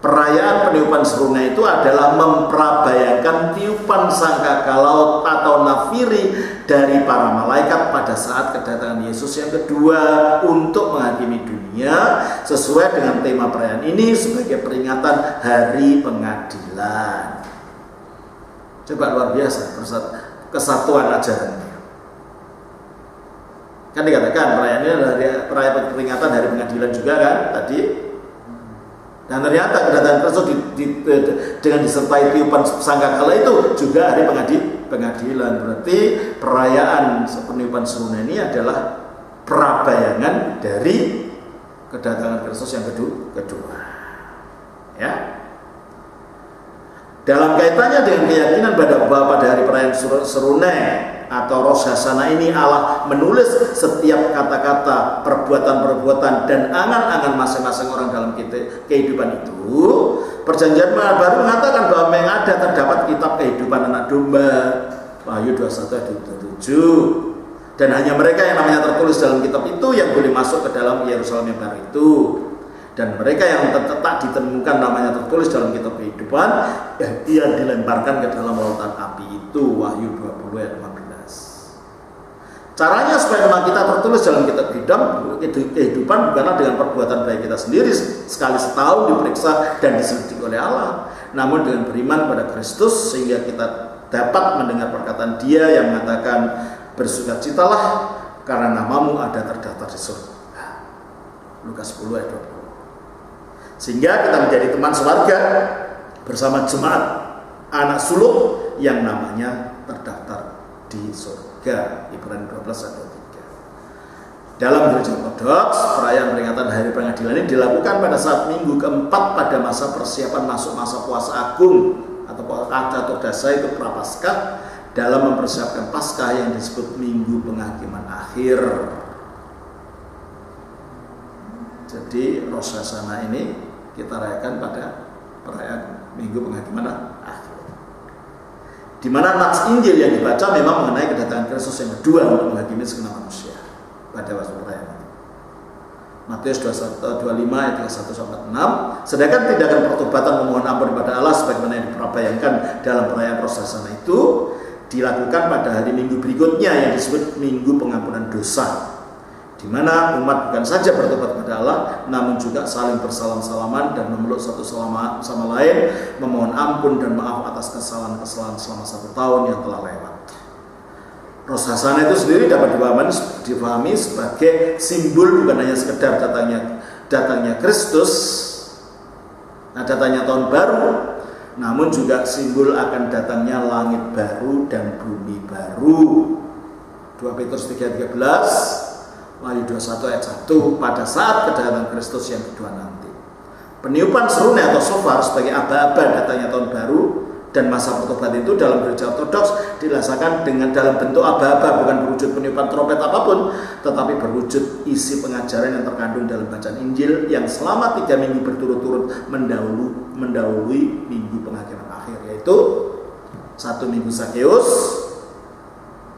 Speaker 1: perayaan peniupan serunai itu adalah memprabayangkan tiupan sangkakala atau nafiri dari para malaikat pada saat kedatangan Yesus yang kedua untuk menghakimi dunia sesuai dengan tema perayaan ini sebagai peringatan hari pengadilan. Coba luar biasa kesatuan ajarannya. Kan dikatakan perayaan ini adalah perayaan peringatan hari pengadilan juga kan tadi. Dan ternyata kedatangan Kristus dengan disertai tiupan sangkakala itu juga hari pengadilan. Berarti perayaan peniupan serunai ini adalah prabayangan dari kedatangan Kristus yang kedua. Ya. Dalam kaitannya dengan keyakinan bahwa pada hari perayaan serunai atau Rosh Hashanah ini Allah menulis setiap kata-kata, perbuatan-perbuatan dan angan-angan masing-masing orang dalam kehidupan itu. Perjanjian Baru mengatakan bahwa yang ada terdapat kitab kehidupan anak domba, Wahyu 21 ayat 27. Dan hanya mereka yang namanya tertulis dalam kitab itu yang boleh masuk ke dalam Yerusalem yang baru itu. Dan mereka yang tak ditemukan namanya tertulis dalam kitab kehidupan, ia dilemparkan ke dalam lautan api itu. Wahyu 20 ayat 15. Caranya supaya nama kita tertulis dalam kitab kehidupan bukanlah dengan perbuatan baik kita sendiri sekali setahun diperiksa dan diselidiki oleh Allah, namun dengan beriman pada Kristus sehingga kita dapat mendengar perkataan Dia yang mengatakan, bersukacitalah karena namamu ada terdaftar di surga. Lukas 10 ayat 20. Sehingga kita menjadi teman sewarga bersama jemaat anak sulung yang namanya terdaftar di surga. Ibrani 12 ayat 3. Dalam gereja Ortodoks, perayaan peringatan Hari Pengadilan ini dilakukan pada saat minggu keempat pada masa persiapan masuk masa puasa agung atau dasa itu Prapaskah, dalam mempersiapkan Paskah yang disebut Minggu Penghakiman Akhir. Jadi Rosh Hashanah ini kita rayakan pada perayaan Minggu Penghakiman Akhir, di mana nats Injil yang dibaca memang mengenai kedatangan Kristus yang kedua untuk menghakimi segenap manusia pada waktu perayaan itu. Matius 25 ayat 31-6. Sedangkan tindakan pertobatan memohon ampun kepada Allah sebagaimana yang diperbayangkan dalam perayaan Rosh Hashanah itu dilakukan pada hari Minggu berikutnya yang disebut Minggu Pengampunan Dosa, di mana umat bukan saja bertobat kepada Allah, namun juga saling bersalam-salaman dan memeluk satu sama lain, memohon ampun dan maaf atas kesalahan-kesalahan selama 1 tahun yang telah lewat. Rosh Hashanah itu sendiri dapat dipahami sebagai simbol bukan hanya sekedar datangnya Kristus, datangnya tahun baru, namun juga simbol akan datangnya langit baru dan bumi baru. 2 Petrus 3:13, Wahyu 21 ayat 1, pada saat kedatangan Kristus yang kedua nanti. Peniupan seruni atau shofar sebagai aba-aba datangnya tahun baru dan masa pertobat itu dalam gereja Ortodoks dilaksanakan dengan dalam bentuk aba-aba, bukan berwujud peniupan trompet apapun, tetapi berwujud isi pengajaran yang terkandung dalam bacaan Injil yang selama 3 minggu berturut-turut mendahului Minggu Penghakiman Akhir, yaitu 1 Minggu Sakeus,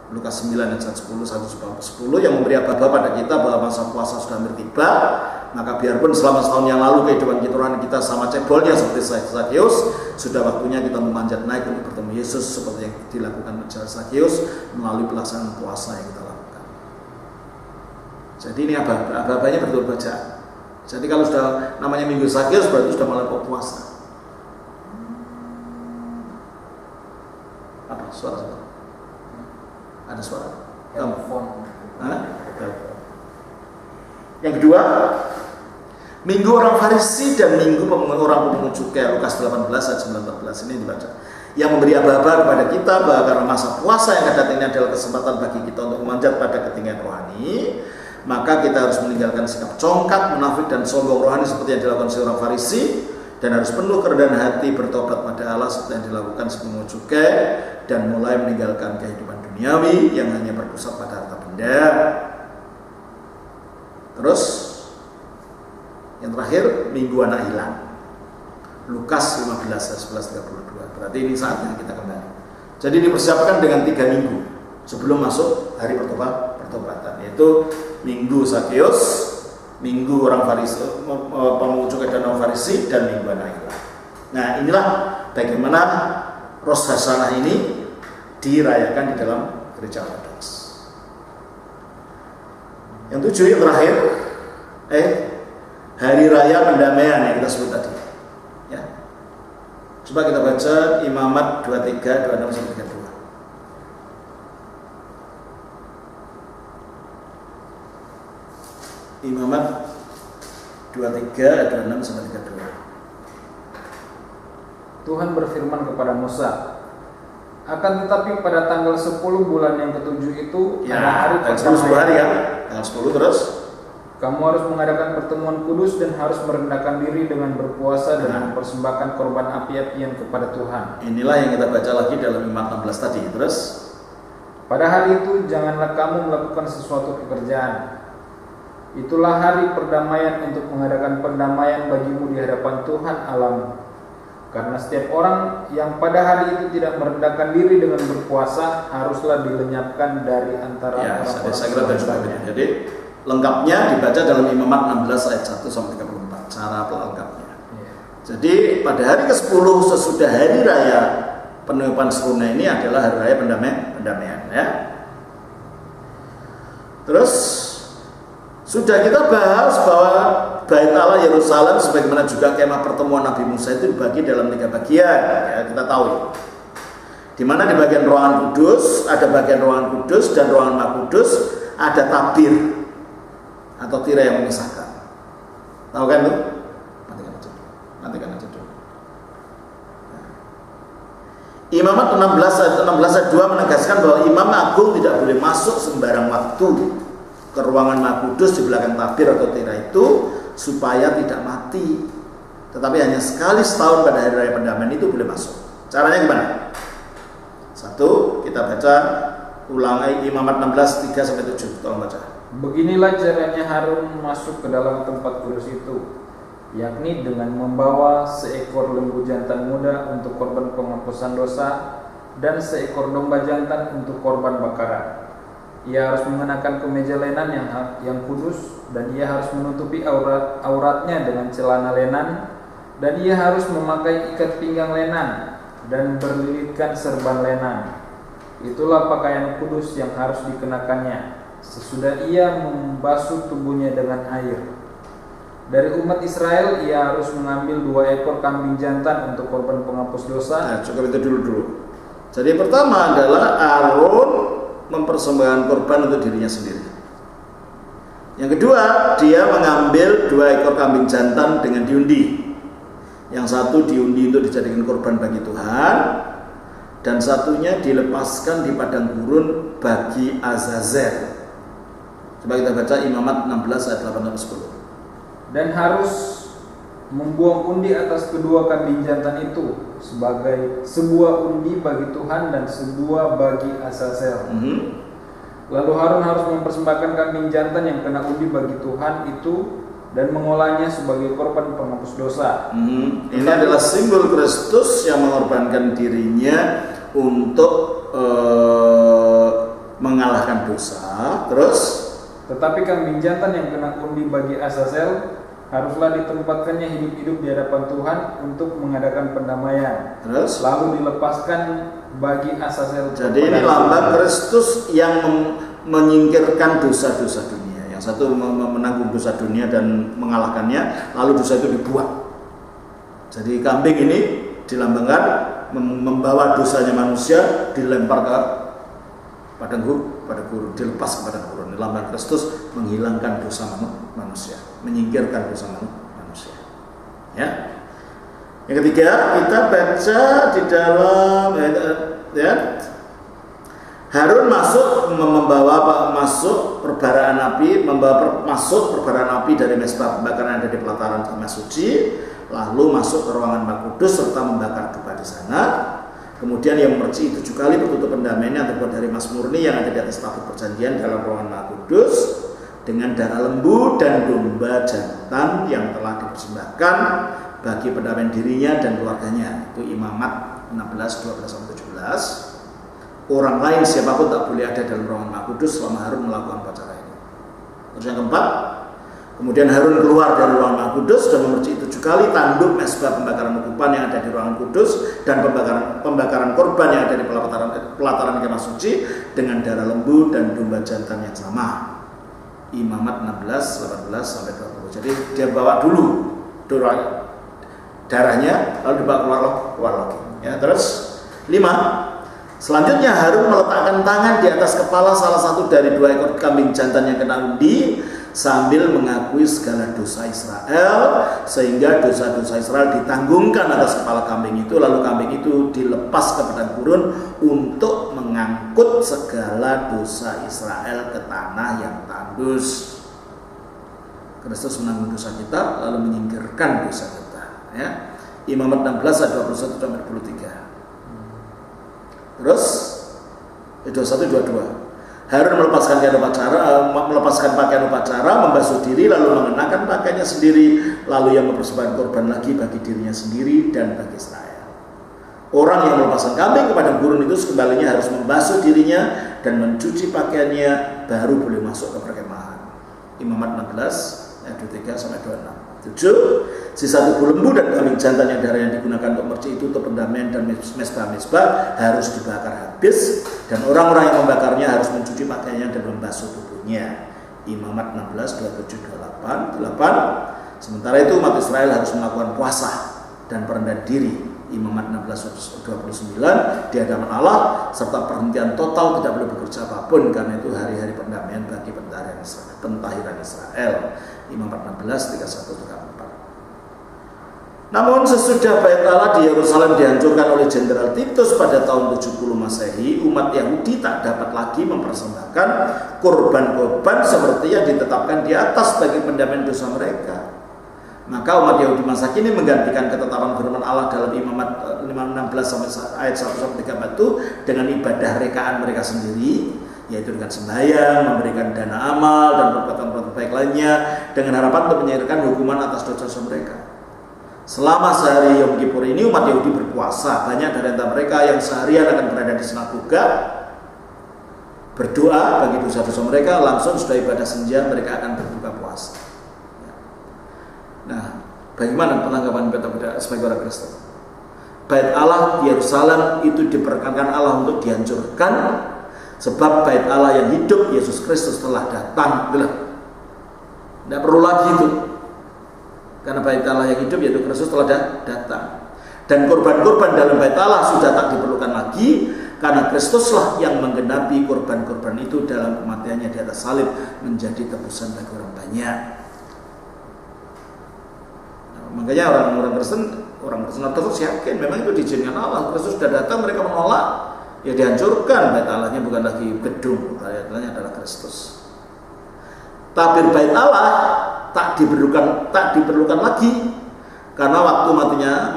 Speaker 1: Lukas 9 ayat 10, 1-10, yang memberi aba-aba pada kita bahwa masa puasa sudah hampir tiba. Maka biarpun selama setahun yang lalu kehidupan kita rohani kita sama cebolnya seperti Sakeus, sudah waktunya kita memanjat naik untuk bertemu Yesus seperti yang dilakukan Sakeus melalui pelaksanaan puasa yang kita lakukan. Jadi ini aba-abanya betul bacaan. Jadi kalau sudah namanya Minggu Sakeus berarti sudah mulai puasa. Apa suara? Ada suara?
Speaker 2: Telepon.
Speaker 1: Yang kedua, Minggu orang Farisi dan Minggu orang pemungut cukai, Lukas 18 ayat 19 ini dibaca, yang memberi aba-aba kepada kita bahwa karena masa puasa yang akan datang ini adalah kesempatan bagi kita untuk memanjat pada ketinggian rohani, maka kita harus meninggalkan sikap congkak, munafik dan sombong rohani seperti yang dilakukan si orang Farisi, dan harus penuh kerendahan hati bertobat pada Allah seperti yang dilakukan si pemungut cukai, dan mulai meninggalkan kehidupan duniawi yang hanya berpusat pada harta benda. Terus yang terakhir Minggu Anak Hilang, Lukas 15 ayat 11-32. Berarti ini saatnya kita kembali. Jadi dipersiapkan dengan 3 minggu sebelum masuk hari pertobatan, yaitu Minggu Sakeus, Minggu orang Farisi, pemungut cukai dan orang Farisi, dan Minggu Anak Hilang. Nah, inilah bagaimana Rosh Hashanah ini dirayakan di dalam gereja Ortodoks. Yang 7 yang terakhir, Hari Raya Pendamaian yang kita sebut tadi. Ya. Coba kita baca Imamat 23, 26-32. Imamat 23 ayat 26-32.
Speaker 2: Tuhan berfirman kepada Musa, akan tetapi pada tanggal 10 bulan yang ke-7 itu,
Speaker 1: ya, hari tanggal 10 hari ya, tanggal 10 terus
Speaker 2: kamu harus mengadakan pertemuan kudus dan harus merendahkan diri dengan berpuasa dan mempersembahkan korban api-apian kepada Tuhan. Inilah yang kita baca lagi dalam Imamat 16 tadi. Terus, pada hari itu janganlah kamu melakukan sesuatu pekerjaan. Itulah hari perdamaian untuk mengadakan pendamaian bagimu di hadapan Tuhan Allahmu. Karena setiap orang yang pada hari itu tidak merendahkan diri dengan berpuasa haruslah dilenyapkan dari antara orang-orang.
Speaker 1: Jadi lengkapnya dibaca dalam Imamat 16 ayat 1-34, cara pelengkapnya. Jadi pada hari ke-10 sesudah hari raya peniupan seruna ini adalah hari raya pendamaian ya. Terus sudah kita bahas bahwa Bait Allah Yerusalem sebagaimana juga kemah pertemuan Nabi Musa itu dibagi dalam 3 bagian ya, kita tahu. Di mana di bagian ruangan kudus ada bagian ruangan kudus dan ruangan Maha Kudus ada tabir atau tirai yang memisahkan. Tahu kan tuh? Matikan aja dulu. Imamat 16 ayat 2 menegaskan bahwa imam agung tidak boleh masuk sembarang waktu ke ruangan Maha Kudus di belakang tabir atau tirai itu supaya tidak mati. Tetapi hanya sekali setahun pada hari raya pendamaian itu boleh masuk. Caranya gimana? Satu, kita baca ulangi Imamat 16 3-7. Tolong baca.
Speaker 2: Beginilah caranya Harun masuk ke dalam tempat kudus itu, yakni dengan membawa seekor lembu jantan muda untuk korban penghapusan dosa dan seekor domba jantan untuk korban bakaran. Ia harus mengenakan kemeja lenan yang kudus, dan ia harus menutupi auratnya dengan celana lenan, dan ia harus memakai ikat pinggang lenan dan berlilitkan serban lenan. Itulah pakaian kudus yang harus dikenakannya sesudah ia membasuh tubuhnya dengan air. Dari umat Israel ia harus mengambil 2 ekor kambing jantan untuk korban penghapus dosa.
Speaker 1: Nah, cukup itu dulu. Jadi pertama adalah Aaron mempersembahkan korban untuk dirinya sendiri. Yang kedua, dia mengambil 2 ekor kambing jantan dengan diundi. Yang satu diundi untuk dijadikan korban bagi Tuhan, dan satunya dilepaskan di padang gurun bagi Azazel. Coba kita baca Imamat 16 ayat 8-10.
Speaker 2: Dan harus membuang undi atas kedua kambing jantan itu sebagai sebuah undi bagi Tuhan dan sebuah bagi Azazel. Lalu Harun harus mempersembahkan kambing jantan yang kena undi bagi Tuhan itu dan mengolahnya sebagai korban penghapus dosa.
Speaker 1: Ini adalah simbol Kristus yang mengorbankan dirinya untuk mengalahkan dosa. Terus,
Speaker 2: tetapi kambing jantan yang kena undi bagi Azazel haruslah ditempatkannya hidup-hidup di hadapan Tuhan untuk mengadakan pendamaian.
Speaker 1: Terus,
Speaker 2: lalu dilepaskan bagi Azazel.
Speaker 1: Jadi ini lambang Kristus yang menyingkirkan dosa-dosa dunia. Yang satu menanggung dosa dunia dan mengalahkannya, lalu dosa itu dibuang. Jadi kambing ini dilambangkan membawa dosanya manusia, dilempar ke padang gurun, dilepas ke padang gurun. Lambang Kristus menghilangkan dosa manusia, menyingkirkan dosa manusia. Ya. Yang ketiga, kita baca di dalam Harun masuk perbaraan api, masuk perbaraan api dari mezbah pembakaran yang ada di pelataran Kemah Suci, lalu masuk ke ruangan Maha Kudus serta membakar dupa di sana. Kemudian yang memercik 7 kali pertutup pendamaian yang terbuat dari emas murni yang ada di atas tabut perjanjian dalam ruangan Maha Kudus dengan darah lembu dan domba jantan yang telah dipersembahkan bagi pendamaian dirinya dan keluarganya. Itu Imamat 16:12-17. Orang lain siapapun tak boleh ada dalam ruangan Maha Kudus selama Harun melakukan upacara ini. Terus yang keempat, kemudian Harun keluar dari ruangan Maha Kudus dan memercik 7 kali tanduk mezbah pembakaran ukupan yang ada di ruangan kudus dan pembakaran korban yang ada di pelataran Kemah Suci dengan darah lembu dan domba jantan yang sama. Imamat 16:18-20. Jadi dia bawa dulu darahnya, lalu dibawa keluar lagi. Ya, terus 5. Selanjutnya Harun meletakkan tangan di atas kepala salah satu dari 2 ekor kambing jantan yang kena undi sambil mengakui segala dosa Israel, sehingga dosa-dosa Israel ditanggungkan atas kepala kambing itu, lalu kambing itu dilepas ke padang gurun untuk mengangkut segala dosa Israel ke tanah yang tandus. Kristus menanggung dosa kita lalu menyingkirkan dosa kita, ya. Imamat 16:21-23. Terus 21-22. Harun melepaskan pakaian upacara, membasuh diri, lalu mengenakan pakaiannya sendiri, lalu ia mempersembahkan korban lagi bagi dirinya sendiri dan bagi Israel. Orang yang melepaskan kambing kepada gurun itu sekembalinya harus membasuh dirinya dan mencuci pakaiannya, baru boleh masuk ke perkemahan. Imamat 16 ayat 23-26. 7. Sisa tubuh lembu dan kambing jantan yang darah yang digunakan untuk mercik itu untuk pendamaian dan mezbah harus dibakar habis, dan orang-orang yang membakarnya harus mencuci pakaiannya dan membasuh tubuhnya. Imamat 16:27-28. Sementara itu umat Israel harus melakukan puasa dan perendahan diri. Imamat 16:29 di hadapan Allah, serta perhentian total, tidak boleh bekerja apapun, karena itu hari-hari pendamaian bagi pentahiran Israel. Imamat 16:31-34. Namun sesudah bait Allah di Yerusalem dihancurkan oleh Jenderal Titus pada tahun 70 Masehi, umat Yahudi tak dapat lagi mempersembahkan korban-korban seperti yang ditetapkan di atas bagi pendamaian dosa mereka. Maka umat Yahudi masa kini menggantikan ketetapan firman Allah dalam Imamat 5:16 sampai ayat 1-3 itu dengan ibadah rekaan mereka sendiri, yaitu dengan sembahyang, memberikan dana amal dan perbuatan-perbuatan baik lainnya dengan harapan untuk menyingkirkan hukuman atas dosa-dosa mereka. Selama sehari Yom Kippur ini umat Yahudi berpuasa. Banyak dari antara mereka yang seharian akan berada di sinagoga berdoa bagi dosa-dosa mereka. Langsung sudah ibadah senja mereka akan berbuka puasa. Nah, bagaimana penanggapan kita sebagai orang Kristen? Bait Allah di Yerusalem itu diperkenankan Allah untuk dihancurkan, sebab bait Allah yang hidup Yesus Kristus telah datang. Tidak perlu lagi itu. Karena bait Allah yang hidup yaitu Kristus telah datang. Dan korban-korban dalam bait Allah sudah tak diperlukan lagi, karena Kristuslah yang menggenapi korban-korban itu dalam kematiannya di atas salib menjadi tebusan bagi orang banyak. Nah, makanya orang Kristen Ortodoks yakin memang itu diizinkan Allah. Kristus sudah datang, mereka menolak, ya dihancurkan. Bait Allahnya bukan lagi gedung, bait Allahnya adalah Kristus. Tabir bait Allah tak diperlukan lagi, karena waktu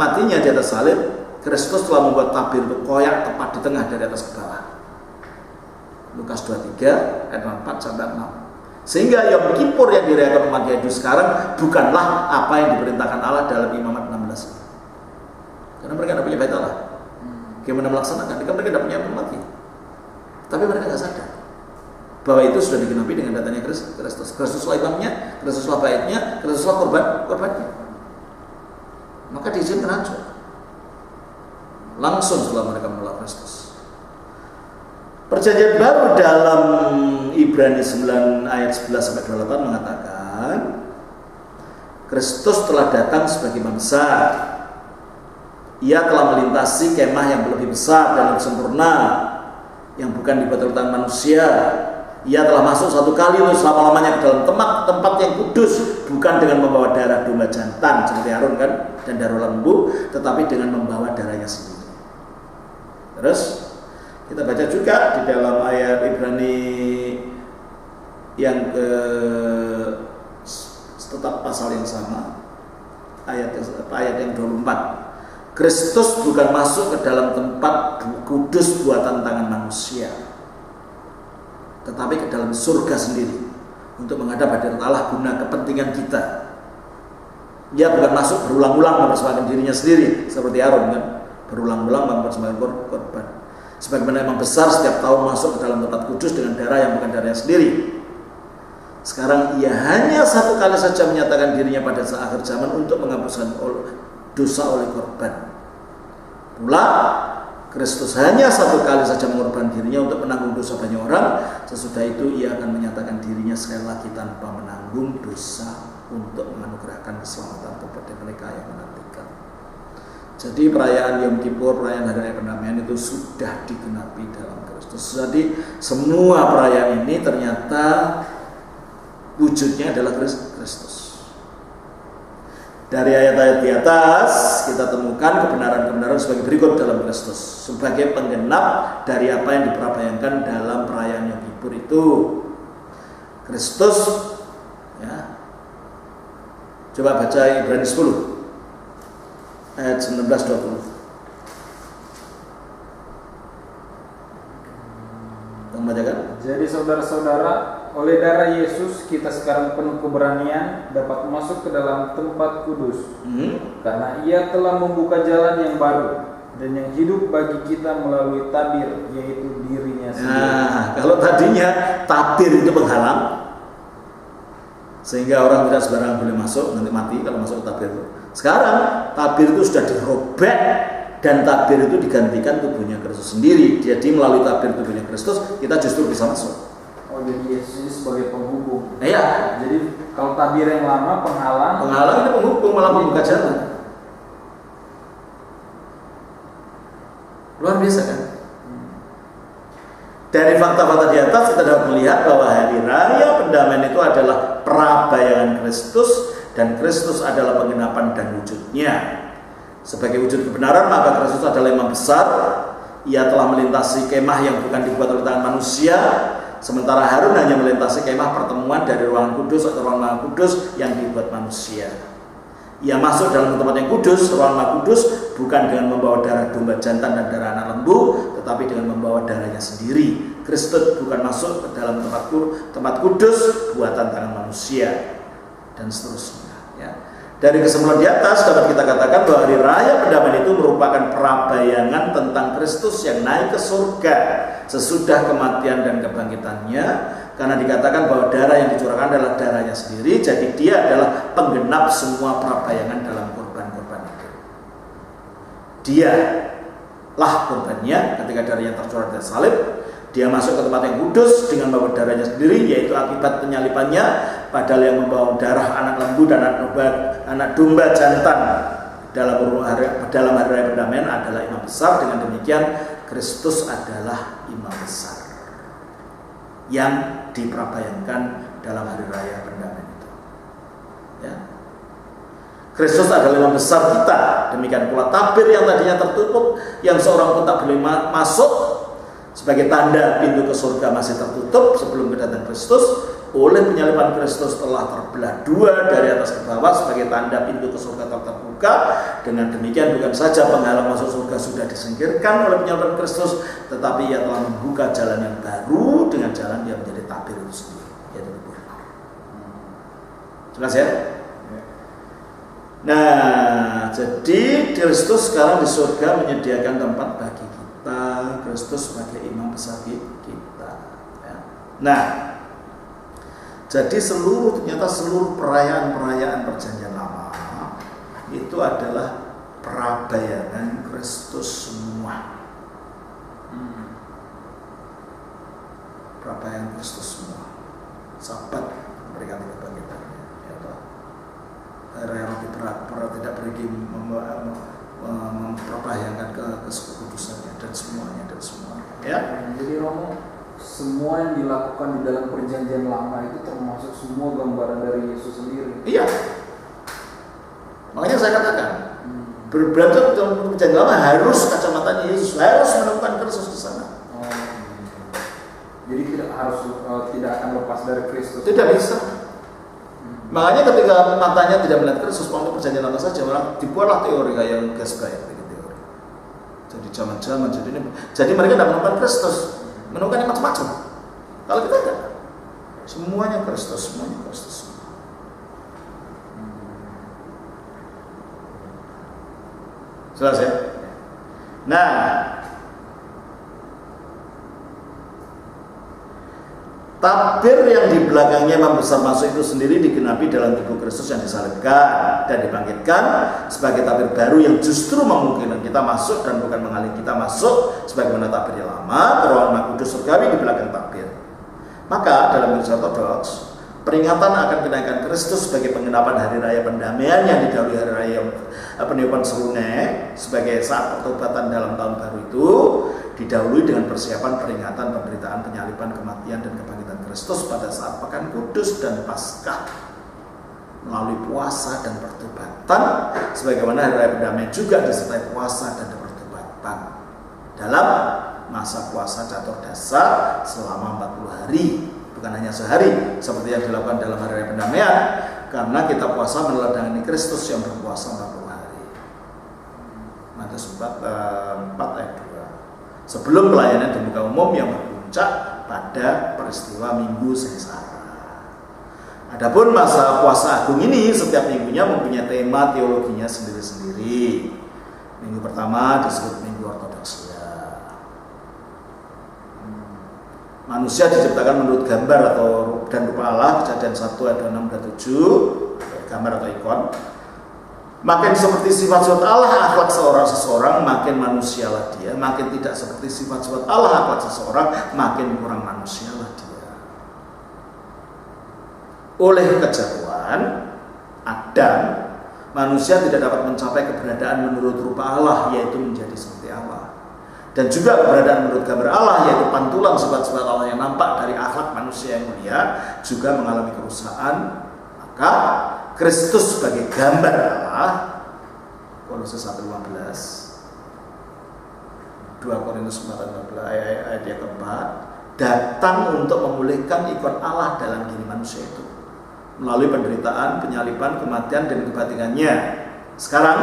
Speaker 1: matinya di atas salib, Kristus telah membuat tabir itu koyak tepat di tengah dari atas ke bawah. Lukas 23 ayat 4-6. Sehingga Yom Kippur yang dirayakan umat Yahudi sekarang bukanlah apa yang diperintahkan Allah dalam Imamat 16. Karena mereka tidak punya bait Allah. Gimana melaksanakan? Karena mereka tidak punya apa lagi. Tapi mereka tidak sadar bahwa itu sudah digenapi dengan datanya Kristus. Kristuslah imamnya, Kristuslah baitnya, Kristuslah korbannya. Maka diizinkan hancur langsung setelah mereka menolak Kristus. Perjanjian baru dalam Ibrani 9 ayat 11-28 mengatakan Kristus telah datang sebagai imam besar. Ia telah melintasi kemah yang lebih besar dan lebih sempurna, yang bukan dibuat oleh tangan manusia. Ia telah masuk satu kali untuk selama-lamanya ke dalam tempat yang kudus, bukan dengan membawa darah domba jantan seperti Harun kan, dan darah lembu, tetapi dengan membawa darahnya sendiri. Terus kita baca juga di dalam ayat Ibrani yang tetap pasal yang sama, ayat yang 24. Kristus bukan masuk ke dalam tempat kudus buatan tangan manusia, tetapi ke dalam surga sendiri untuk menghadap hadirat Allah guna kepentingan kita. Dia bukan masuk berulang-ulang mempersembahkan dirinya sendiri seperti Harun kan, berulang-ulang mempersembahkan korban. Sebagaimana memang besar setiap tahun masuk ke dalam tempat kudus dengan darah yang bukan darahnya sendiri. Sekarang ia hanya satu kali saja menyatakan dirinya pada saat akhir zaman untuk menghapuskan dosa oleh korban. Pula Kristus hanya satu kali saja mengorbankan dirinya untuk menanggung dosa banyak orang. Sesudah itu ia akan menyatakan dirinya sekali lagi tanpa menanggung dosa untuk menganugerahkan keselamatan kepada mereka yang menantikan. Jadi perayaan Yom Kippur, perayaan Hari Raya Pendamaian itu sudah digenapi dalam Kristus. Jadi semua perayaan ini ternyata wujudnya adalah Kristus. Dari ayat-ayat di atas kita temukan kebenaran-kebenaran sebagai berikut dalam Kristus sebagai penggenap dari apa yang diperbayangkan dalam perayaan Yom Kippur itu. Kristus ya. Coba baca Ibrani 10 ayat 19-20. Membacakan.
Speaker 2: Jadi saudara-saudara, oleh darah Yesus kita sekarang penuh keberanian dapat masuk ke dalam tempat kudus, karena Ia telah membuka jalan yang baru dan yang hidup bagi kita melalui tabir, yaitu dirinya sendiri.
Speaker 1: Nah, kalau tadinya tabir itu menghalang sehingga orang tidak sembarangan boleh masuk, nanti mati kalau masuk ke tabir itu. Sekarang tabir itu sudah dirobek dan tabir itu digantikan tubuhnya Kristus sendiri. Jadi melalui tabir tubuhnya Kristus kita justru bisa masuk.
Speaker 2: Oh, jadi Yesus ini sebagai penghubung.
Speaker 1: Iya.
Speaker 2: Jadi kalau tabir yang lama penghalang
Speaker 1: ini penghubung, malah membuka jalan. Luar biasa kan? Dari fakta-fakta di atas kita dapat melihat bahwa Hari Raya Pendamaian itu adalah prabayangan Kristus dan Kristus adalah penggenapan dan wujudnya. Sebagai wujud kebenaran, maka Kristus adalah imam besar. Ia telah melintasi kemah yang bukan dibuat oleh tangan manusia, sementara Harun hanya melintasi kemah pertemuan dari ruangan kudus atau ruangan kudus yang dibuat manusia. Ia masuk dalam tempat yang kudus, ruangan kudus, bukan dengan membawa darah domba jantan dan darah anak lembu, tetapi dengan membawa darahnya sendiri. Kristus bukan masuk ke dalam tempat kudus buatan tangan manusia, dan seterusnya. Ya. Dari kesimpulan di atas dapat kita katakan bahwa hari raya pendamaian itu merupakan prabayangan tentang Kristus yang naik ke surga sesudah kematian dan kebangkitannya, karena dikatakan bahwa darah yang dicurahkan adalah darahnya sendiri, jadi dia adalah penggenap semua prabayangan dalam korban-korban itu. Dia lah korbannya ketika darahnya tercurah dari salib. Dia masuk ke tempat yang kudus dengan membawa darahnya sendiri, yaitu akibat penyalibannya. Padahal yang membawa darah anak lembu dan anak domba jantan dalam hari raya pendamaian adalah imam besar. Dengan demikian Kristus adalah imam besar yang diprabayangkan dalam hari raya pendamaian itu. Ya. Kristus adalah imam besar kita. Demikian pula tabir yang tadinya tertutup, yang seorang pun tak boleh masuk, sebagai tanda pintu ke surga masih tertutup sebelum kedatangan Kristus, oleh penyaliban Kristus telah terbelah dua dari atas ke bawah sebagai tanda pintu ke surga telah terbuka. Dengan demikian bukan saja penghalang masuk surga sudah disingkirkan oleh penyaliban Kristus, tetapi ia telah membuka jalan yang baru dengan jalan yang menjadi tabir itu sendiri, yaitu kubur. Jelas ya? Nah, jadi Kristus sekarang di surga menyediakan tempat bagi kita. Kristus sebagai imam besar kita. Ya. Nah, jadi ternyata seluruh perayaan-perayaan perjanjian lama itu adalah prabayangan Kristus semua. Prabayangan Kristus semua. Sabat memberikan kebangkitannya. Ya, raya roti berat tidak pergi memperbahayakan kekudusannya dan semuanya. Ya.
Speaker 2: Jadi Romo, semua yang dilakukan di dalam perjanjian lama itu termasuk semua gambaran dari Yesus sendiri.
Speaker 1: Iya. Makanya saya katakan, berberapa dalam perjanjian lama harus kacamatanya Yesus, harus menemukan Kristus di sana.
Speaker 2: Jadi tidak akan lepas dari Kristus.
Speaker 1: Tidak bisa. Makanya ketika matanya tidak melihat Kristus, waktu perjanjian lama saja, malah dibuatlah teori kayak Gasbay. Jadi zaman-zaman jadi mereka tidak menemukan Kristus, menemukan yang macam-macam. Kalau kita tidak, semuanya Kristus. Jelas ya? Nah, tabir yang di belakangnya imam besar masuk itu sendiri digenapi dalam tubuh Kristus yang disalibkan dan dibangkitkan sebagai tabir baru yang justru memungkinkan kita masuk dan bukan menghalangi kita masuk sebagaimana tabir yang lama ke ruangan Maha Kudus surgawi di belakang tabir. Maka dalam Gereja Ortodoks, peringatan akan kenaikan Kristus sebagai penggenapan hari raya pendamaian yang didahului hari raya peniupan serunek sebagai saat pertobatan dalam tahun baru itu didahului dengan persiapan peringatan pemberitaan penyaliban, kematian dan kebangkitan Kristus pada saat Pekan Kudus dan Paskah melalui puasa dan pertobatan, sebagaimana hari raya pendamaian juga disertai puasa dan pertobatan dalam masa puasa catur dasar selama 40 hari, bukan hanya sehari seperti yang dilakukan dalam hari raya pendamaian, karena kita puasa meneladani Kristus yang berpuasa 40 hari. Matius 4 ayat 2. Sebelum pelayanan di muka umum yang berpuncak pada peristiwa Minggu Sengsara. Adapun masa puasa agung ini setiap minggunya mempunyai tema teologinya sendiri-sendiri. Minggu pertama disebut Minggu Ortodoksia. Manusia diciptakan menurut gambar dan rupa Allah, Kejadian 1 ayat 26 dan 7, gambar atau ikon. Makin seperti sifat-sifat Allah akhlak seseorang, makin manusialah dia. Makin tidak seperti sifat-sifat Allah akhlak seseorang, makin kurang manusialah dia. Oleh kejatuhan Adam, manusia tidak dapat mencapai keberadaan menurut rupa Allah, yaitu menjadi seperti Allah. Dan juga keberadaan menurut gambar Allah, yaitu pantulan sifat-sifat Allah yang nampak dari akhlak manusia yang mulia, juga mengalami kerusakan. Maka Kristus sebagai gambar Allah, Kolose 1:15, 2 Korintus 4:14 ayat yang keempat, datang untuk memulihkan ikon Allah dalam diri manusia itu melalui penderitaan, penyaliban, kematian dan kebangkitannya. Sekarang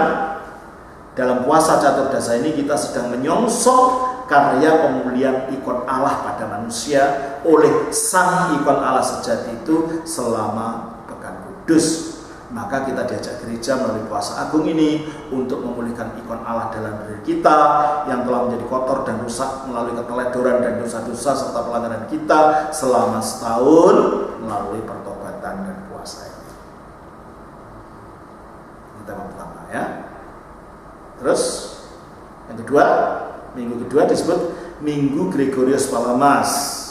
Speaker 1: dalam puasa catur dasa ini kita sedang menyongsong karya pemulihan ikon Allah pada manusia oleh sang ikon Allah sejati itu selama Pekan Kudus. Maka kita diajak gereja melalui puasa agung ini untuk memulihkan ikon Allah dalam diri kita yang telah menjadi kotor dan rusak melalui keteledoran dan dosa-dosa serta pelanggaran kita selama setahun melalui pertobatan dan puasa ini. Ini tema pertama ya. Terus yang kedua, minggu kedua disebut Minggu Gregorius Palamas.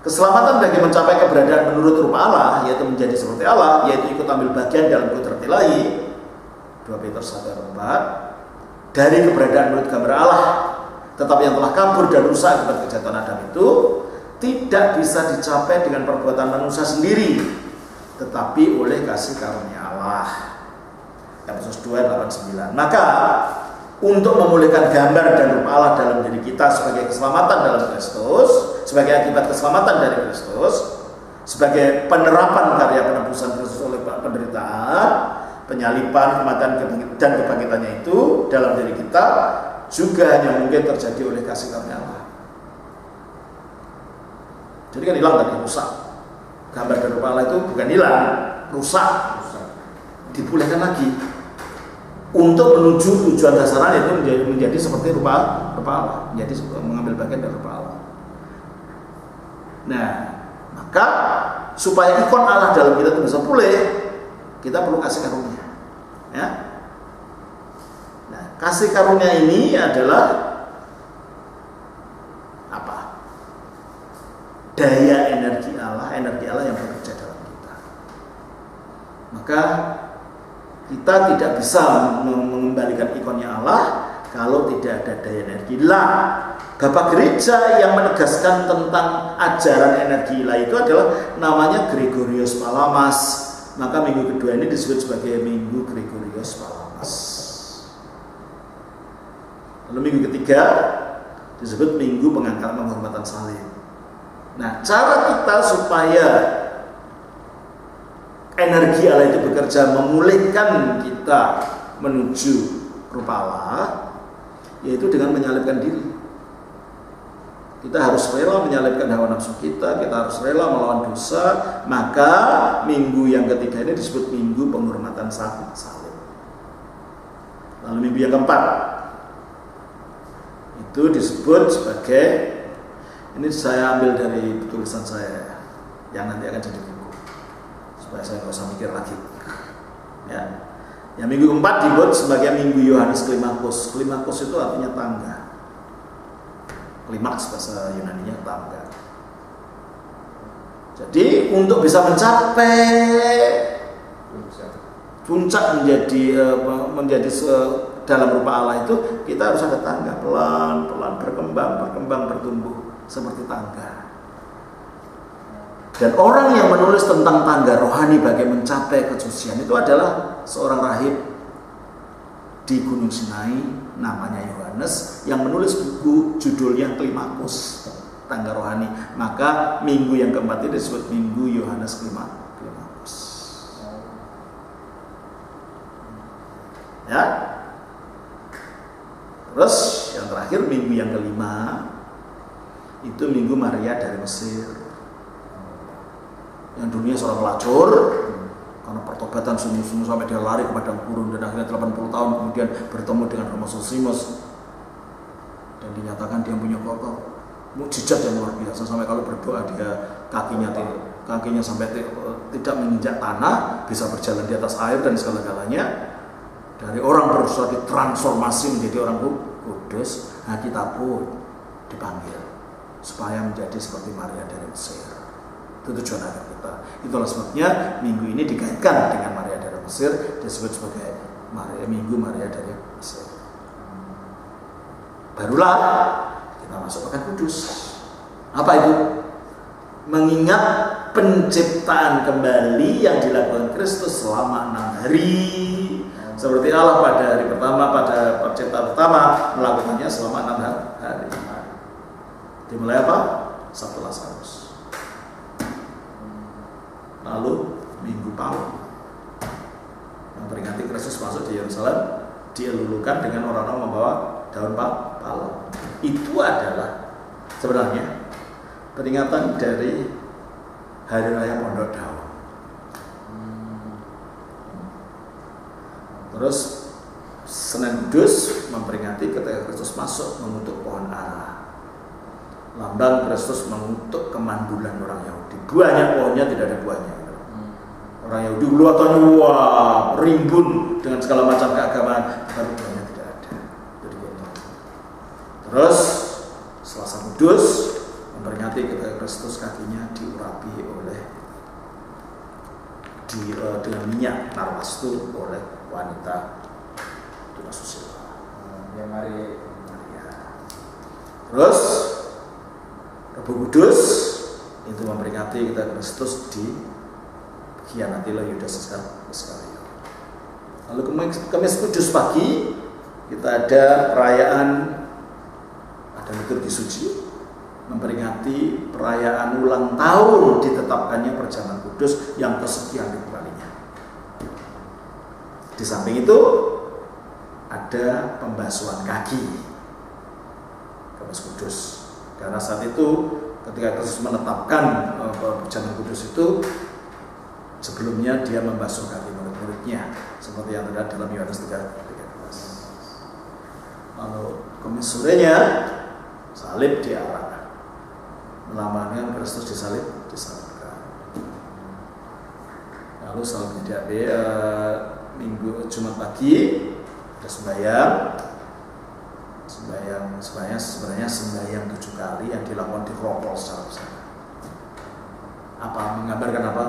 Speaker 1: Keselamatan bagi mencapai keberadaan menurut rupa Allah, yaitu menjadi seperti Allah, yaitu ikut ambil bagian dalam kudrat ilahi, 2 Petrus 1:4, dari keberadaan menurut gambar Allah. Tetapi yang telah kabur dan rusak akibat kejahatan Adam itu tidak bisa dicapai dengan perbuatan manusia sendiri, tetapi oleh kasih karunia Allah. Efesus 2:8-9. Maka untuk memulihkan gambar dan rupa Allah dalam diri kita sebagai keselamatan dalam Kristus, sebagai akibat keselamatan dari Kristus, sebagai penerapan karya penebusan Kristus oleh penderitaan, penyaliban, kematian dan kebangkitannya itu dalam diri kita juga hanya mungkin terjadi oleh kasih karunia Allah. Jadi kan hilang tadi, rusak. Gambar dan rupa Allah itu bukan hilang, rusak. Dipulihkan lagi. Untuk menuju tujuan dasaran itu menjadi seperti rupa Allah, menjadi mengambil bagian dari rupa Allah. Nah, maka supaya ikon Allah dalam kita itu bisa pulih, kita perlu kasih karunia. Ya. Nah, kasih karunia ini adalah apa? Daya energi Allah yang bekerja dalam kita. Maka kita tidak bisa mengembalikan ikonnya Allah kalau tidak ada daya energi. Bapak gereja yang menegaskan tentang ajaran energi ilahi itu adalah namanya Gregorius Palamas. Maka minggu kedua ini disebut sebagai Minggu Gregorius Palamas. Lalu minggu ketiga disebut Minggu Pengangkatan Penghormatan Salib. Nah, cara kita supaya energi Allah itu bekerja memulihkan kita menuju rupa Allah, yaitu dengan menyalibkan diri. Kita harus rela menyalibkan hawa nafsu kita harus rela melawan dosa. Maka minggu yang ketiga ini disebut Minggu Penghormatan Salib. Lalu minggu yang keempat itu disebut sebagai, ini saya ambil dari tulisan saya yang nanti akan jadi buku, supaya saya nggak usah mikir lagi. Ya, yang minggu keempat disebut sebagai Minggu Yohanes Klimakos. Klimakos itu artinya tangga. Klimaks bahasa Yunaninya tangga. Jadi untuk bisa mencapai puncak menjadi dalam rupa Allah itu, kita harus ada tangga, pelan-pelan berkembang bertumbuh seperti tangga. Dan orang yang menulis tentang tangga rohani bagi mencapai kesucian itu adalah seorang rahib di Gunung Sinai, namanya Yohanes, yang menulis buku judulnya Klimakos, tangga rohani. Maka minggu yang keempat ini disebut Minggu Yohanes Klimakos. Ya. Terus yang terakhir minggu yang kelima itu Minggu Maria dari Mesir. Yang dunia seorang pelacur karena pertobatan sungguh-sungguh sampai dia lari ke padang gurun dan akhirnya 80 tahun kemudian bertemu dengan Romo Sosimus dan dinyatakan dia punya mukjizat yang luar biasa, sampai kalau berdoa dia kakinya sampai tidak menginjak tanah, bisa berjalan di atas air dan segala-galanya. Dari orang berusaha ditransformasi menjadi orang kudus. Nah, kita pun dipanggil supaya menjadi seperti Maria dari Mesir. Itu tujuan akhir kita. Itulah sebabnya minggu ini dikaitkan dengan Maria dari Mesir, disebut sebagai Minggu Maria dari Mesir. Barulah kita masuk Pekan Kudus. Apa itu? Mengingat penciptaan kembali yang dilakukan Kristus selama 6 hari Seperti Allah pada hari pertama, pada penciptaan pertama melakukannya selama 6 hari. Dimulai apa? Sabtu Lazarus. Lalu Minggu Palm memperingati Kristus masuk di Yerusalem, dilulukan dengan orang-orang membawa daun palem. Itu adalah sebenarnya peringatan dari Hari Raya Pondok Daun. Terus Senin Kudus memperingati ketika Kristus masuk mengutuk pohon ara. Lambang Kristus mengutuk kemandulan orang Yahudi. Buahnya, pohonnya tidak ada buahnya. Orang Yahudi kelihatannya wah rimbun dengan segala macam keagamaan, tapi buahnya tidak ada. Jadi terus Selasa Kudus memperingati ketika Kristus kakinya diurapi dengan minyak narwastu oleh wanita tuna susila.
Speaker 2: Maria.
Speaker 1: Terus Rabu Kudus itu memperingati kita Kristus dikhianati oleh Yudas Iskariot. Lalu Kamis Kudus pagi kita ada perayaan, ada liturgi suci, memperingati perayaan ulang tahun ditetapkannya perjamuan kudus yang kesekian kalinya. Di samping itu ada pembasuhan kaki Kamis Kudus. Karena saat itu ketika Kristus menetapkan perjamuan kudus itu, sebelumnya dia membasuh kaki murid-muridnya seperti yang terdapat dalam Yohanes 3:13. Lalu Kamis sorenya salib diarak, melambangkan Kristus disalibkan. Lalu salibnya Minggu Jumat pagi ada sembahyang 7 kali yang dilakukan di Kropol secara besar. Apa menggambarkan apa?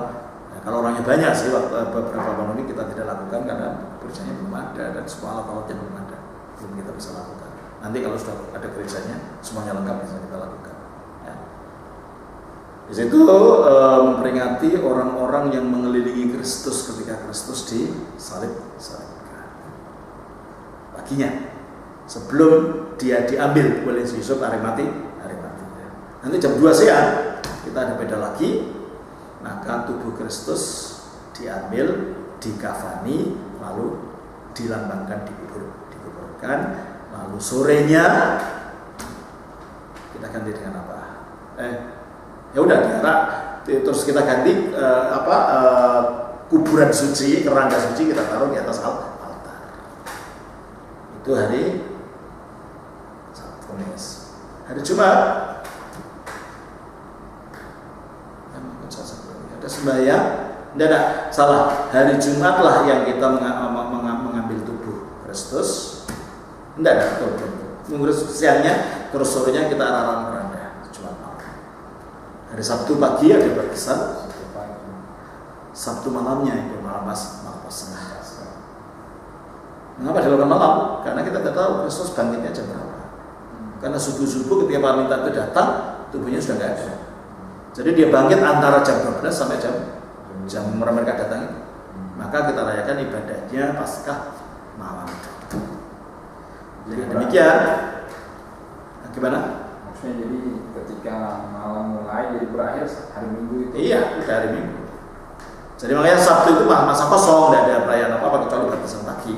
Speaker 1: Nah, kalau orangnya banyak sih, beberapa ekonomi kita tidak lakukan karena gerejanya belum ada dan semua alat-alatnya belum ada, belum kita bisa lakukan. Nanti kalau sudah ada gerejanya, semuanya lengkap bisa kita lakukan. Ya. Di situ memperingati orang-orang yang mengelilingi Kristus ketika Kristus disalibkan. Paginya, sebelum dia diambil oleh Yusuf Arimati. Nanti jam 2 siang kita ada beda lagi. Maka tubuh Kristus diambil, dikafani, lalu dilambangkan dikuburkan. Lalu sorenya kita ganti dengan apa? Ya udah diarak. Terus kita ganti kuburan suci, kerangka suci kita taruh di atas altar. Itu hari Sabtu Kamis. Hari Jumat ada sembahyang. Tidak, salah. Hari Jumat lah yang kita mengambil tubuh Kristus. Tidak, mengurus siangnya, terus sorenya kita arah-arah keranda Jumat malam. Hari Sabtu pagi ada berkesan. Sabtu malamnya itu malam setengah. Mengapa dilakukan malam? Karena kita tidak tahu Kristus bangkitnya jam berapa. Karena subuh-subuh ketika para itu datang, tubuhnya sudah tidak ada. Jadi dia bangkit antara jam 12 sampai jam mereka datang itu. Maka kita rayakan ibadahnya Paskah malam itu. Jadi demikian. Nah, gimana?
Speaker 2: Maksudnya jadi ketika malam mulai jadi berakhir hari Minggu itu.
Speaker 1: Iya, udah hari Minggu. Jadi makanya Sabtu itu masa kosong, tidak ada perayaan apa-apa kecuali baptisan pagi.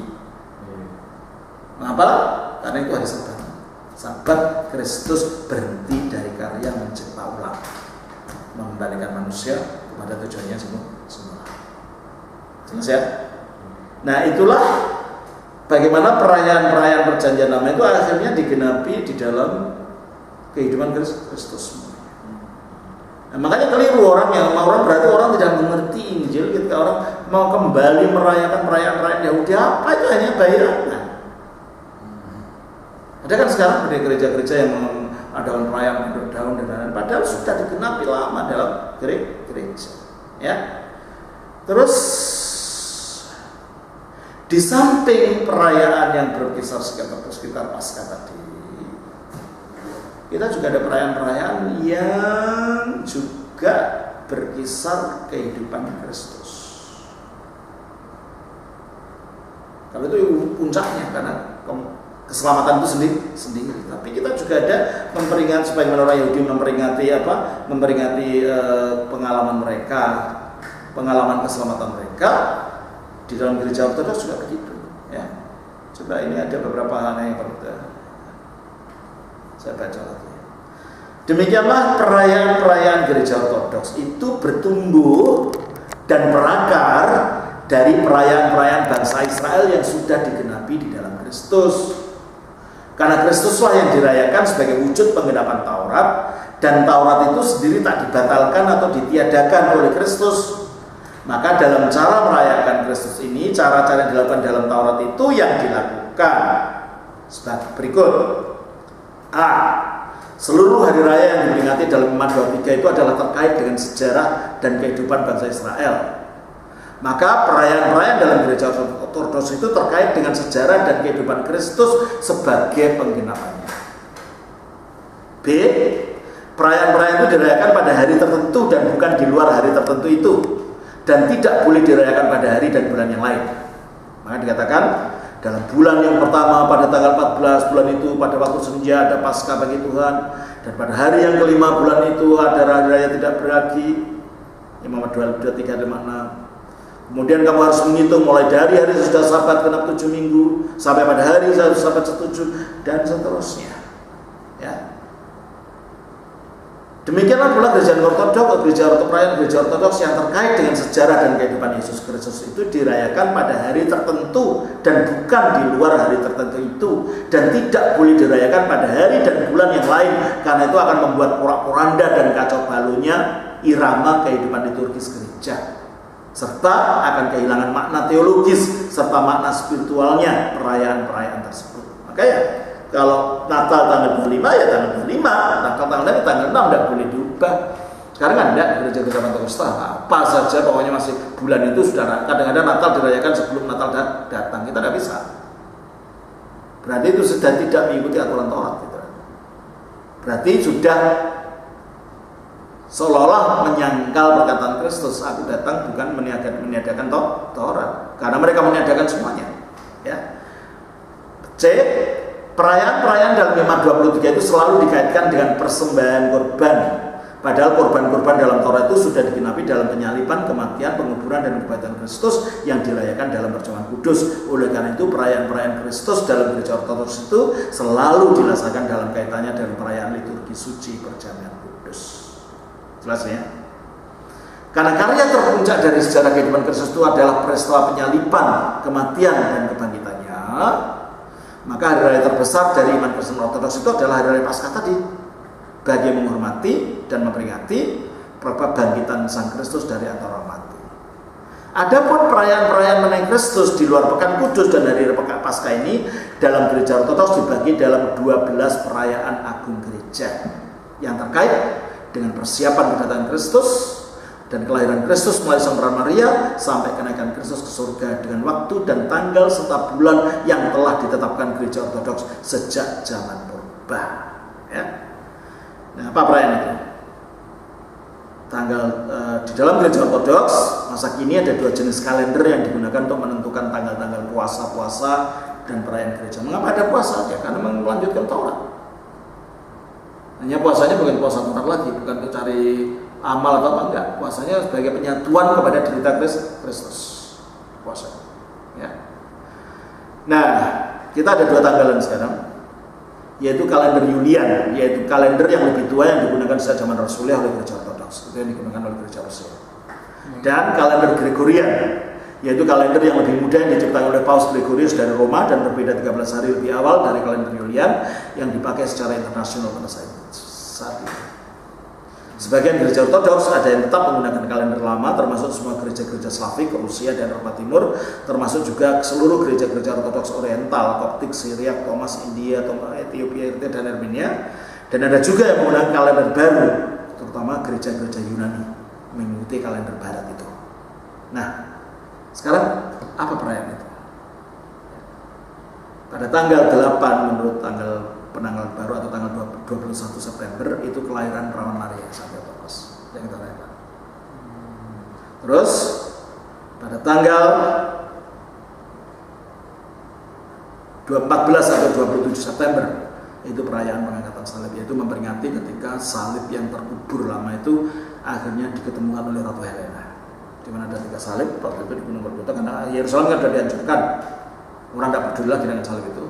Speaker 1: Mengapa? Karena itu hari Sabat. Sabat Kristus berhenti dari karya mencipta ulang, mengembalikan manusia kepada tujuannya semula. Jelas ya? Nah itulah bagaimana perayaan-perayaan perjanjian lama itu akhirnya digenapi di dalam kehidupan Kristus. Nah, makanya keliru orang berarti orang tidak mengerti Injil ketika orang mau kembali merayakan perayaan-perayaan Yahudi, apa itu hanya bayaran. Ada kan sekarang ada gereja-gereja yang mengadakan perayaan Pondok Daun dan lain-lain, padahal sudah digenapi lama dalam gereja. Ya. Terus di samping perayaan yang berkisar sekitar Paskah tadi, kita juga ada perayaan-perayaan yang juga berkisar kehidupan Kristus. Kalau itu puncaknya, karena keselamatan itu sendiri. Tapi kita juga ada memperingati, supaya orang Yahudi memperingati pengalaman mereka, pengalaman keselamatan mereka di dalam gereja Ortodoks juga begitu. Ya, coba ini ada beberapa hal yang perlu saya baca lagi. Demikianlah perayaan-perayaan gereja Ortodoks itu bertumbuh dan berakar dari perayaan-perayaan bangsa Israel yang sudah digenapi di dalam Kristus. Karena Kristuslah yang dirayakan sebagai wujud penggenapan Taurat, dan Taurat itu sendiri tak dibatalkan atau ditiadakan oleh Kristus. Maka dalam cara merayakan Kristus ini, cara-cara yang dilakukan dalam Taurat itu yang dilakukan sebagai berikut. A. Seluruh hari raya yang diperingati dalam Iman 23 itu adalah terkait dengan sejarah dan kehidupan bangsa Israel. Maka perayaan-perayaan dalam gereja Ortodoks itu terkait dengan sejarah dan kehidupan Kristus sebagai penggenapannya. B. Perayaan-perayaan itu dirayakan pada hari tertentu dan bukan di luar hari tertentu itu, dan tidak boleh dirayakan pada hari dan bulan yang lain. Maka dikatakan dalam bulan yang pertama pada tanggal 14 bulan itu pada waktu senja ada Paskah bagi Tuhan, dan pada hari yang kelima bulan itu ada hari raya tidak beragi. Imamat 23, 56. Kemudian kamu harus menghitung mulai dari hari sudah Sabat genap 7 minggu sampai pada hari Sabat 7 dan seterusnya. Ya. Demikianlah pula gereja Ortodoks yang terkait dengan sejarah dan kehidupan Yesus Kristus itu dirayakan pada hari tertentu dan bukan di luar hari tertentu itu, dan tidak boleh dirayakan pada hari dan bulan yang lain, karena itu akan membuat porak-poranda dan kacau balunya irama kehidupan liturgis gereja, serta akan kehilangan makna teologis serta makna spiritualnya perayaan-perayaan tersebut. Makanya kalau Natal tanggal 25 ya tanggal 25, Natal tanggal 6 tidak boleh diubah. Sekarang kan enggak, gereja-gereja Pentakosta apa saja pokoknya masih bulan itu sudah. Kadang-kadang Natal dirayakan sebelum Natal datang, kita tidak bisa. Berarti itu sudah tidak mengikuti aturan Taurat gitu. Berarti sudah seolah-olah menyangkal perkataan Kristus, aku datang bukan meniadakan Taurat, karena mereka meniadakan semuanya. Ya. C. Perayaan-perayaan dalam Iman 23 itu selalu dikaitkan dengan persembahan korban. Padahal korban-korban dalam Taurat itu sudah digenapi dalam penyaliban, kematian, penguburan, dan kebangkitan Kristus yang dirayakan dalam perjamuan kudus. Oleh karena itu perayaan-perayaan Kristus dalam gereja Ortodoks itu selalu dilaksanakan dalam kaitannya dengan perayaan liturgi suci perjamuan kudus. Jelas ya? Karena karya terpuncak dari sejarah kehidupan Kristus itu adalah peristiwa penyaliban, kematian, dan kebangkitannya, maka hari raya terbesar dari iman Kristen Ortodoks itu adalah hari raya Paskah tadi, bagi yang menghormati dan memperingati bangkitan Sang Kristus dari antara orang mati. Adapun perayaan-perayaan mengenai Kristus di luar Pekan Kudus dan hari Pekan Paskah ini dalam gereja Ortodoks dibagi dalam 12 perayaan agung gereja yang terkait dengan persiapan kedatangan Kristus dan kelahiran Kristus melalui Sang Peran Maria sampai kenaikan Kristus ke surga dengan waktu dan tanggal serta bulan yang telah ditetapkan gereja Ortodoks sejak zaman purba. Ya. Nah, apa perayaan itu? Di dalam gereja Ortodoks masa kini ada 2 jenis kalender yang digunakan untuk menentukan tanggal-tanggal puasa-puasa dan perayaan gereja. Mengapa ada puasa? Ya, karena melanjutkan Taurat. Hanya puasanya bukan puasa Taurat lagi, bukan untuk cari amal atau apa, enggak. Puasanya sebagai penyatuan kepada derita Kristus. Puasa. Ya. Nah, kita ada 2 tanggalan sekarang, yaitu kalender Julian, yaitu kalender yang lebih tua yang digunakan sejak zaman Rasulullah oleh gereja Ortodoks, itu yang digunakan oleh gereja Rusia. Dan kalender Gregorian, yaitu kalender yang lebih muda yang diciptakan oleh Paus Gregorius dari Roma dan berbeda 13 hari lebih awal dari kalender Julian yang dipakai secara internasional pada saat ini. Sebagian gereja Ortodoks ada yang tetap menggunakan kalender lama, termasuk semua gereja-gereja Slavik, Rusia dan Eropa Timur, termasuk juga seluruh gereja-gereja Ortodoks Oriental, Koptik, Syriak, Thomas, India, Ethiopia, dan Armenia. Dan ada juga yang menggunakan kalender baru, terutama gereja-gereja Yunani mengikuti kalender Barat itu. Nah, sekarang apa perayaan itu? Pada tanggal 8 menurut penanggal baru atau tanggal 21 September itu kelahiran Perawan Maria Sang Theotokos yang kita rayakan. Terus pada tanggal 14 atau 27 September itu perayaan pengangkatan salib, yaitu memperingati ketika salib yang terkubur lama itu akhirnya diketemukan oleh Ratu Helena, di mana ada 3 salib waktu itu di Gunung Golgota, karena Yerusalem kan sudah dihancurkan, orang tidak peduli lagi dengan salib itu.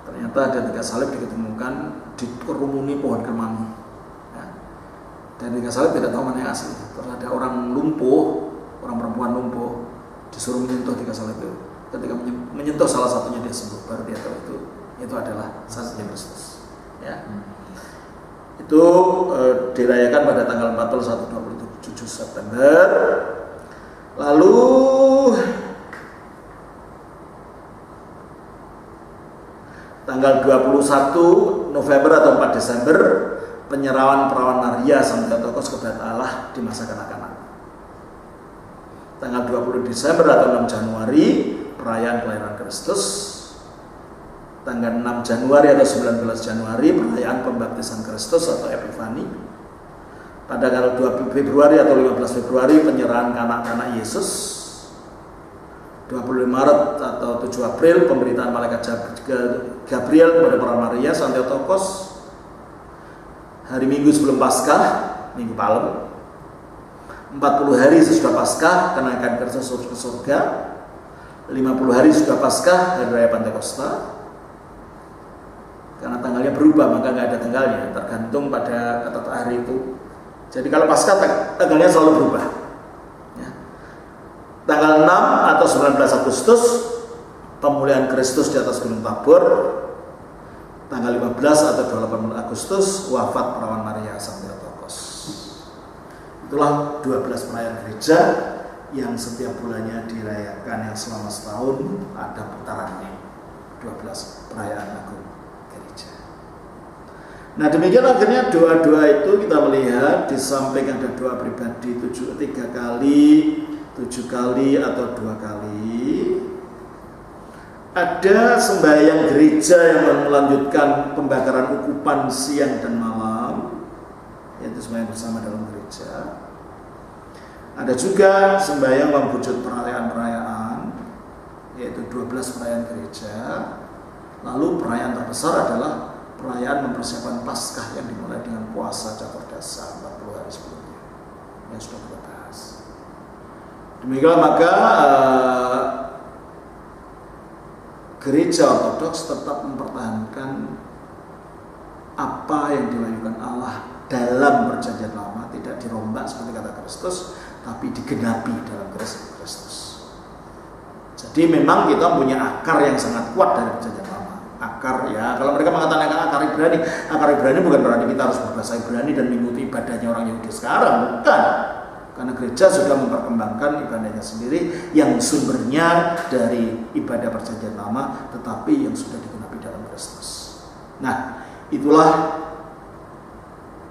Speaker 1: Ternyata ada 3 salib diketemukan dikerumuni pohon kemangi, ya. Dan 3 salib tidak tahu mana yang asli. Terus ada orang lumpuh, orang perempuan lumpuh, disuruh menyentuh 3 salib itu. Ketika menyentuh salah satunya dia sembuh, baru dia tahu itu adalah salibnya Kristus, ya. Itu dirayakan pada tanggal 14 atau 27 September. Lalu tanggal 21 November atau 4 Desember penyerahan perawan Maria Sang Theotokos kepada Allah di masa kanak-kanak. Tanggal 20 Desember atau 6 Januari perayaan kelahiran Kristus. Tanggal 6 Januari atau 19 Januari perayaan pembaptisan Kristus atau Epifani. Pada tanggal 2 Februari atau 15 Februari penyerahan kanak-kanak Yesus. 25 Maret atau 7 April pemberitaan malaikat Gabriel kepada para Maria Sang Theotokos. Hari Minggu sebelum Paskah, Minggu Palem. 40 hari sesudah Paskah kenaikan Kristus ke surga. 50 hari sesudah Paskah hari raya Pentakosta. Karena tanggalnya berubah maka nggak ada tanggalnya, tergantung pada kata hari itu. Jadi kalau Paskah tanggalnya selalu berubah, ya. Tanggal 6 atau 19 Agustus pemulihan Kristus di atas Gunung Tabor. Tanggal 15 atau 28 Agustus wafat perawan Maria Sang Theotokos. Itulah 12 perayaan gereja yang setiap bulannya dirayakan, yang selama setahun ada putarannya, 12 perayaan agung gereja. Nah demikian akhirnya doa-doa itu kita melihat di samping ada doa pribadi 3 kali, 7 kali atau 2 kali, ada sembahyang gereja yang melanjutkan pembakaran ukupan siang dan malam, yaitu sembahyang bersama dalam gereja. Ada juga sembahyang mewujud perayaan-perayaan, yaitu 12 perayaan gereja. Lalu perayaan terbesar adalah perayaan mempersiapkan Paskah yang dimulai dengan puasa Catordasa 40 hari sebelumnya, yang sudah kita bahas. Demikian maka Gereja Ortodoks tetap mempertahankan apa yang diwahyukan Allah dalam perjanjian lama, tidak dirombak seperti kata Kristus, tapi digenapi dalam Kristus. Jadi memang kita punya akar yang sangat kuat dari perjanjian lama. Akar, ya, kalau mereka mengatakan akar Ibrani bukan berarti kita harus berbahasa Ibrani dan mengikuti ibadahnya orang Yahudi sekarang, bukan. Karena gereja sudah memperkembangkan ibadahnya sendiri yang sumbernya dari ibadah perjanjian lama, tetapi yang sudah digenapi dalam Kristus. Nah, itulah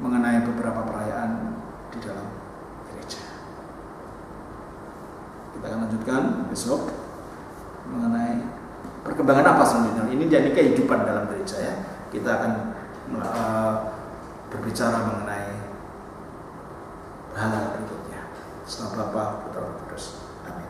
Speaker 1: mengenai beberapa perayaan di dalam gereja. Kita akan lanjutkan besok mengenai perkembangan apa selanjutnya. Ini jadi kehidupan dalam gereja, ya. Kita akan berbicara mengenai hal berikutnya. Selamat Bapak, Putra, Kudus. Amin.